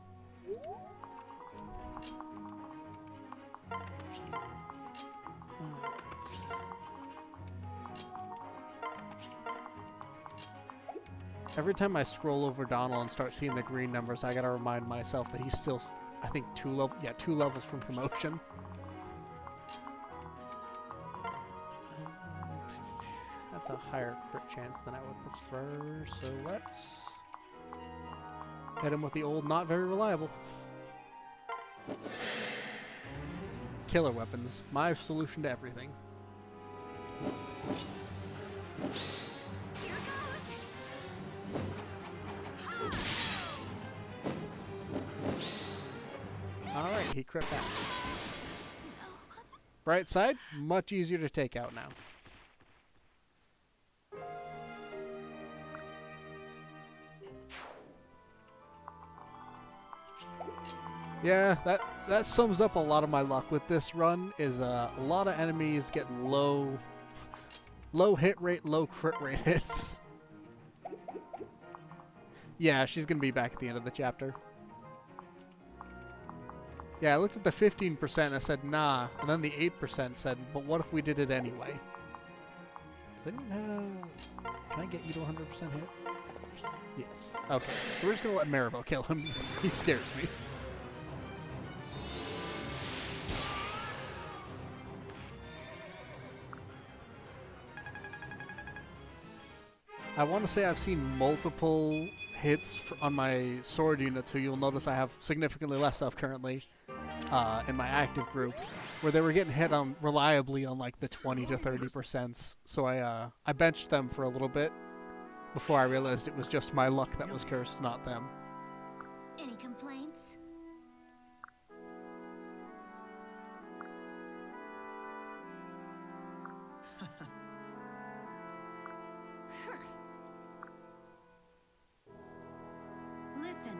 [SPEAKER 1] Every time I scroll over Donald and start seeing the green numbers, I gotta remind myself that he's still, I think, two levels from promotion. That's a higher crit chance than I would prefer, so let's hit him with the old not very reliable. Killer weapons, my solution to everything. Alright, he crit back. Bright side, much easier to take out now. Yeah, that sums up a lot of my luck with this run, is a lot of enemies getting low hit rate, low crit rate hits. Yeah, she's gonna be back at the end of the chapter. Yeah, I looked at the 15% and I said, nah. And then the 8% said, but what if we did it anyway? Can I get you to 100% hit? Yes. Okay. So we're just going to let Maribel kill him. He scares me. I want to say I've seen multiple hits on my sword units, who you'll notice I have significantly less of currently. In my active group, where they were getting hit on reliably on like the 20 to 30%. So I benched them for a little bit before I realized it was just my luck that was cursed, not them.
[SPEAKER 3] Any complaints? Listen.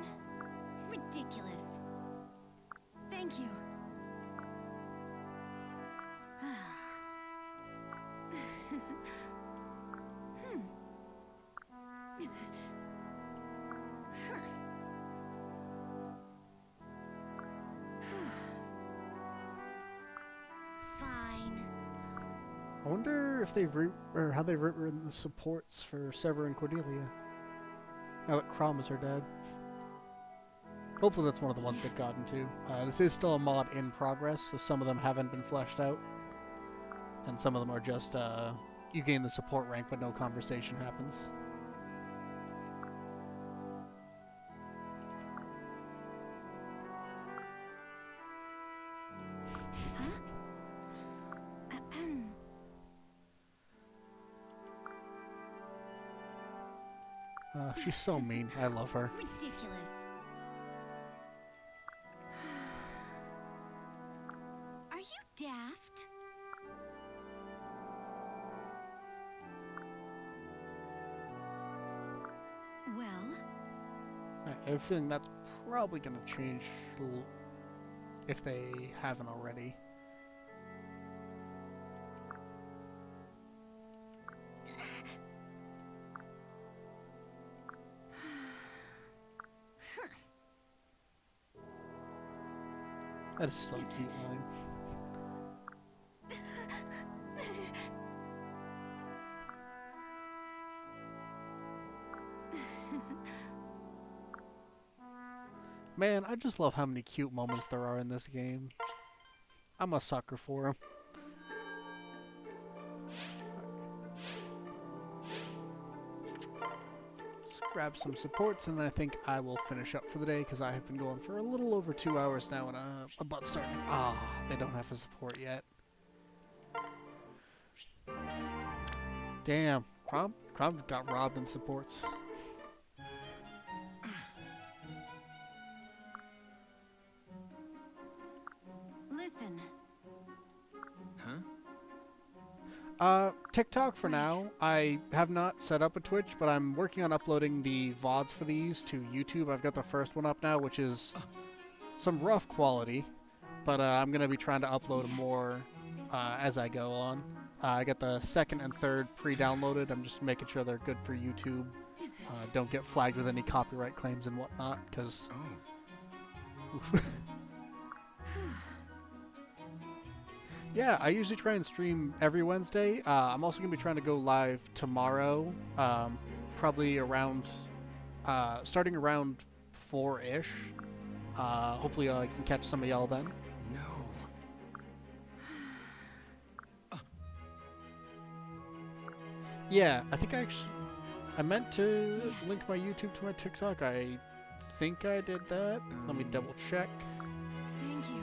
[SPEAKER 3] Ridiculous. Thank you. Fine.
[SPEAKER 1] I wonder if they've how they've written the supports for Sever and Cordelia. Now that Crom is her dad. Hopefully that's one of the ones they've gotten to. This is still a mod in progress, so some of them haven't been fleshed out. And some of them are just, you gain the support rank, but no conversation happens. She's so mean. I love her.
[SPEAKER 3] Ridiculous.
[SPEAKER 1] I have a feeling that's probably going to change if they haven't already. That is so cute line. Man, I just love how many cute moments there are in this game. I'm a sucker for them. Let's grab some supports, and I think I will finish up for the day because I have been going for a little over 2 hours now, and a butt's starting. Ah, they don't have a support yet. Damn, Crom got robbed in supports.
[SPEAKER 3] Listen.
[SPEAKER 1] TikTok for now. I have not set up a Twitch, but I'm working on uploading the VODs for these to YouTube. I've got the first one up now, which is some rough quality, but I'm going to be trying to upload more as I go on. I got the second and third pre-downloaded. I'm just making sure they're good for YouTube. Don't get flagged with any copyright claims and whatnot, because... Yeah, I usually try and stream every Wednesday. I'm also going to be trying to go live tomorrow, probably around, starting around 4-ish. Hopefully I can catch some of y'all then.
[SPEAKER 4] No.
[SPEAKER 1] Yeah, I think I meant to link my YouTube to my TikTok. I think I did that. Let me double check.
[SPEAKER 3] Thank you.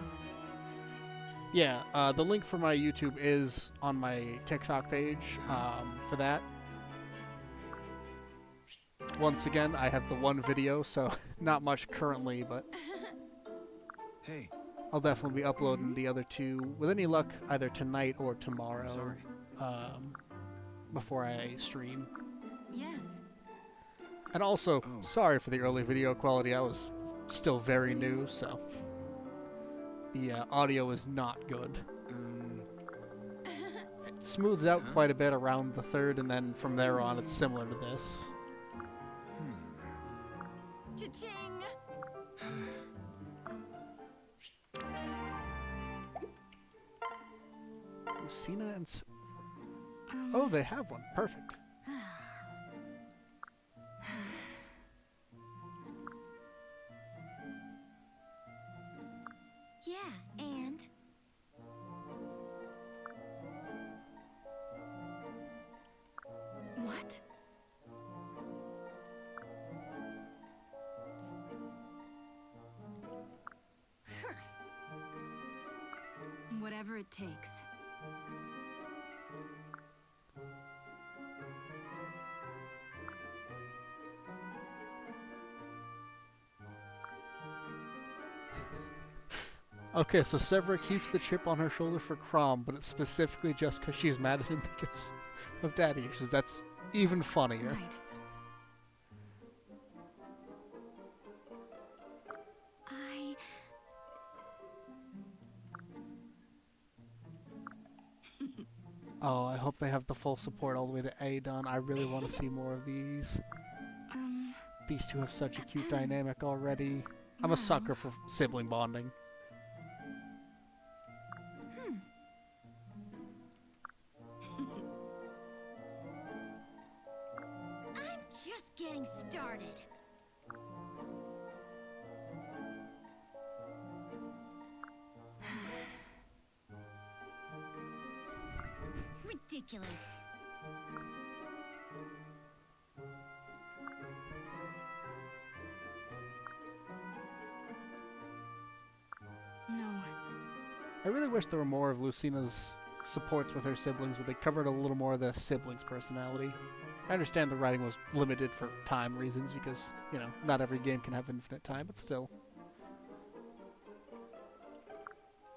[SPEAKER 1] Yeah, the link for my YouTube is on my TikTok page for that. Once again, I have the one video, so not much currently, but
[SPEAKER 4] Hey.
[SPEAKER 1] I'll definitely be uploading the other two, with any luck, either tonight or tomorrow.
[SPEAKER 4] Sorry.
[SPEAKER 1] Before I stream.
[SPEAKER 3] Yes.
[SPEAKER 1] And also, sorry for the early video quality. I was still very new, so the audio is not good. It smooths out quite a bit around the third, and then from there on, it's similar to this.
[SPEAKER 3] Cha-ching!
[SPEAKER 1] Lucina and... Oh, they have one. Perfect.
[SPEAKER 3] Yeah, and... What? Whatever it takes.
[SPEAKER 1] Okay, so Severa keeps the chip on her shoulder for Crom, but it's specifically just because she's mad at him because of daddy issues. That's even funnier.
[SPEAKER 3] Right.
[SPEAKER 1] Oh, I hope they have the full support all the way to A done. I really want to see more of these. These two have such a cute dynamic already. I'm a sucker for sibling bonding.
[SPEAKER 3] I'm just getting started. Ridiculous. No.
[SPEAKER 1] I really wish there were more of Lucina's supports with her siblings, but they covered a little more of the siblings' personality. I understand the writing was limited for time reasons because, you know, not every game can have infinite time, but still.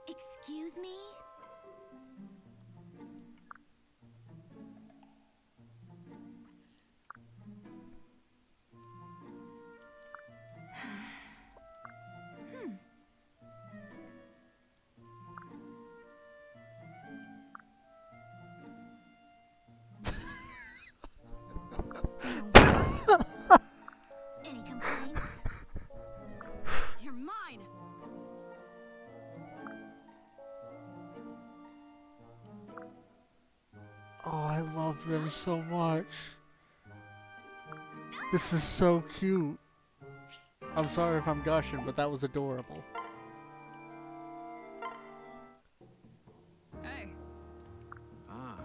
[SPEAKER 3] Excuse me?
[SPEAKER 1] I love them so much. This is so cute. I'm sorry if I'm gushing, but that was adorable.
[SPEAKER 6] Hey,
[SPEAKER 4] Ah.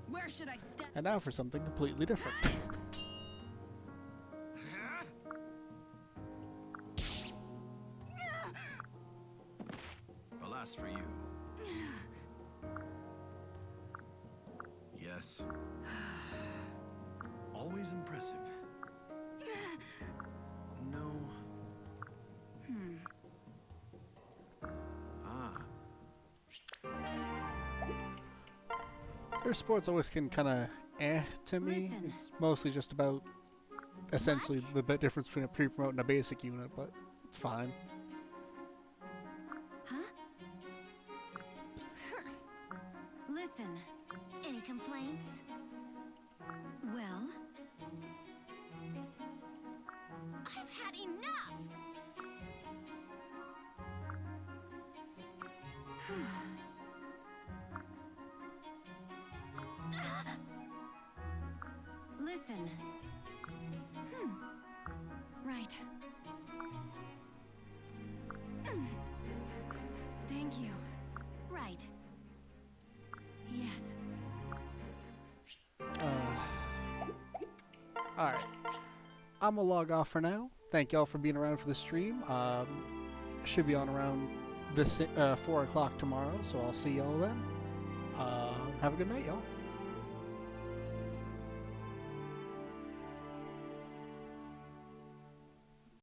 [SPEAKER 6] where should I step?
[SPEAKER 1] And now for something completely different.
[SPEAKER 4] Alas for you. Yes. Always impressive. No. Ah.
[SPEAKER 1] Their sports always can kind of to me.
[SPEAKER 3] Listen.
[SPEAKER 1] It's mostly just about essentially the difference between a pre-promote and a basic unit, but it's fine.
[SPEAKER 3] Huh? Listen, any complaints? Well, I've had enough! Listen. Right. Thank you. Right. Yes.
[SPEAKER 1] Alright. I'm gonna log off for now. Thank y'all for being around for the stream. Should be on around this 4 o'clock tomorrow, so I'll see y'all then. Have a good night, y'all.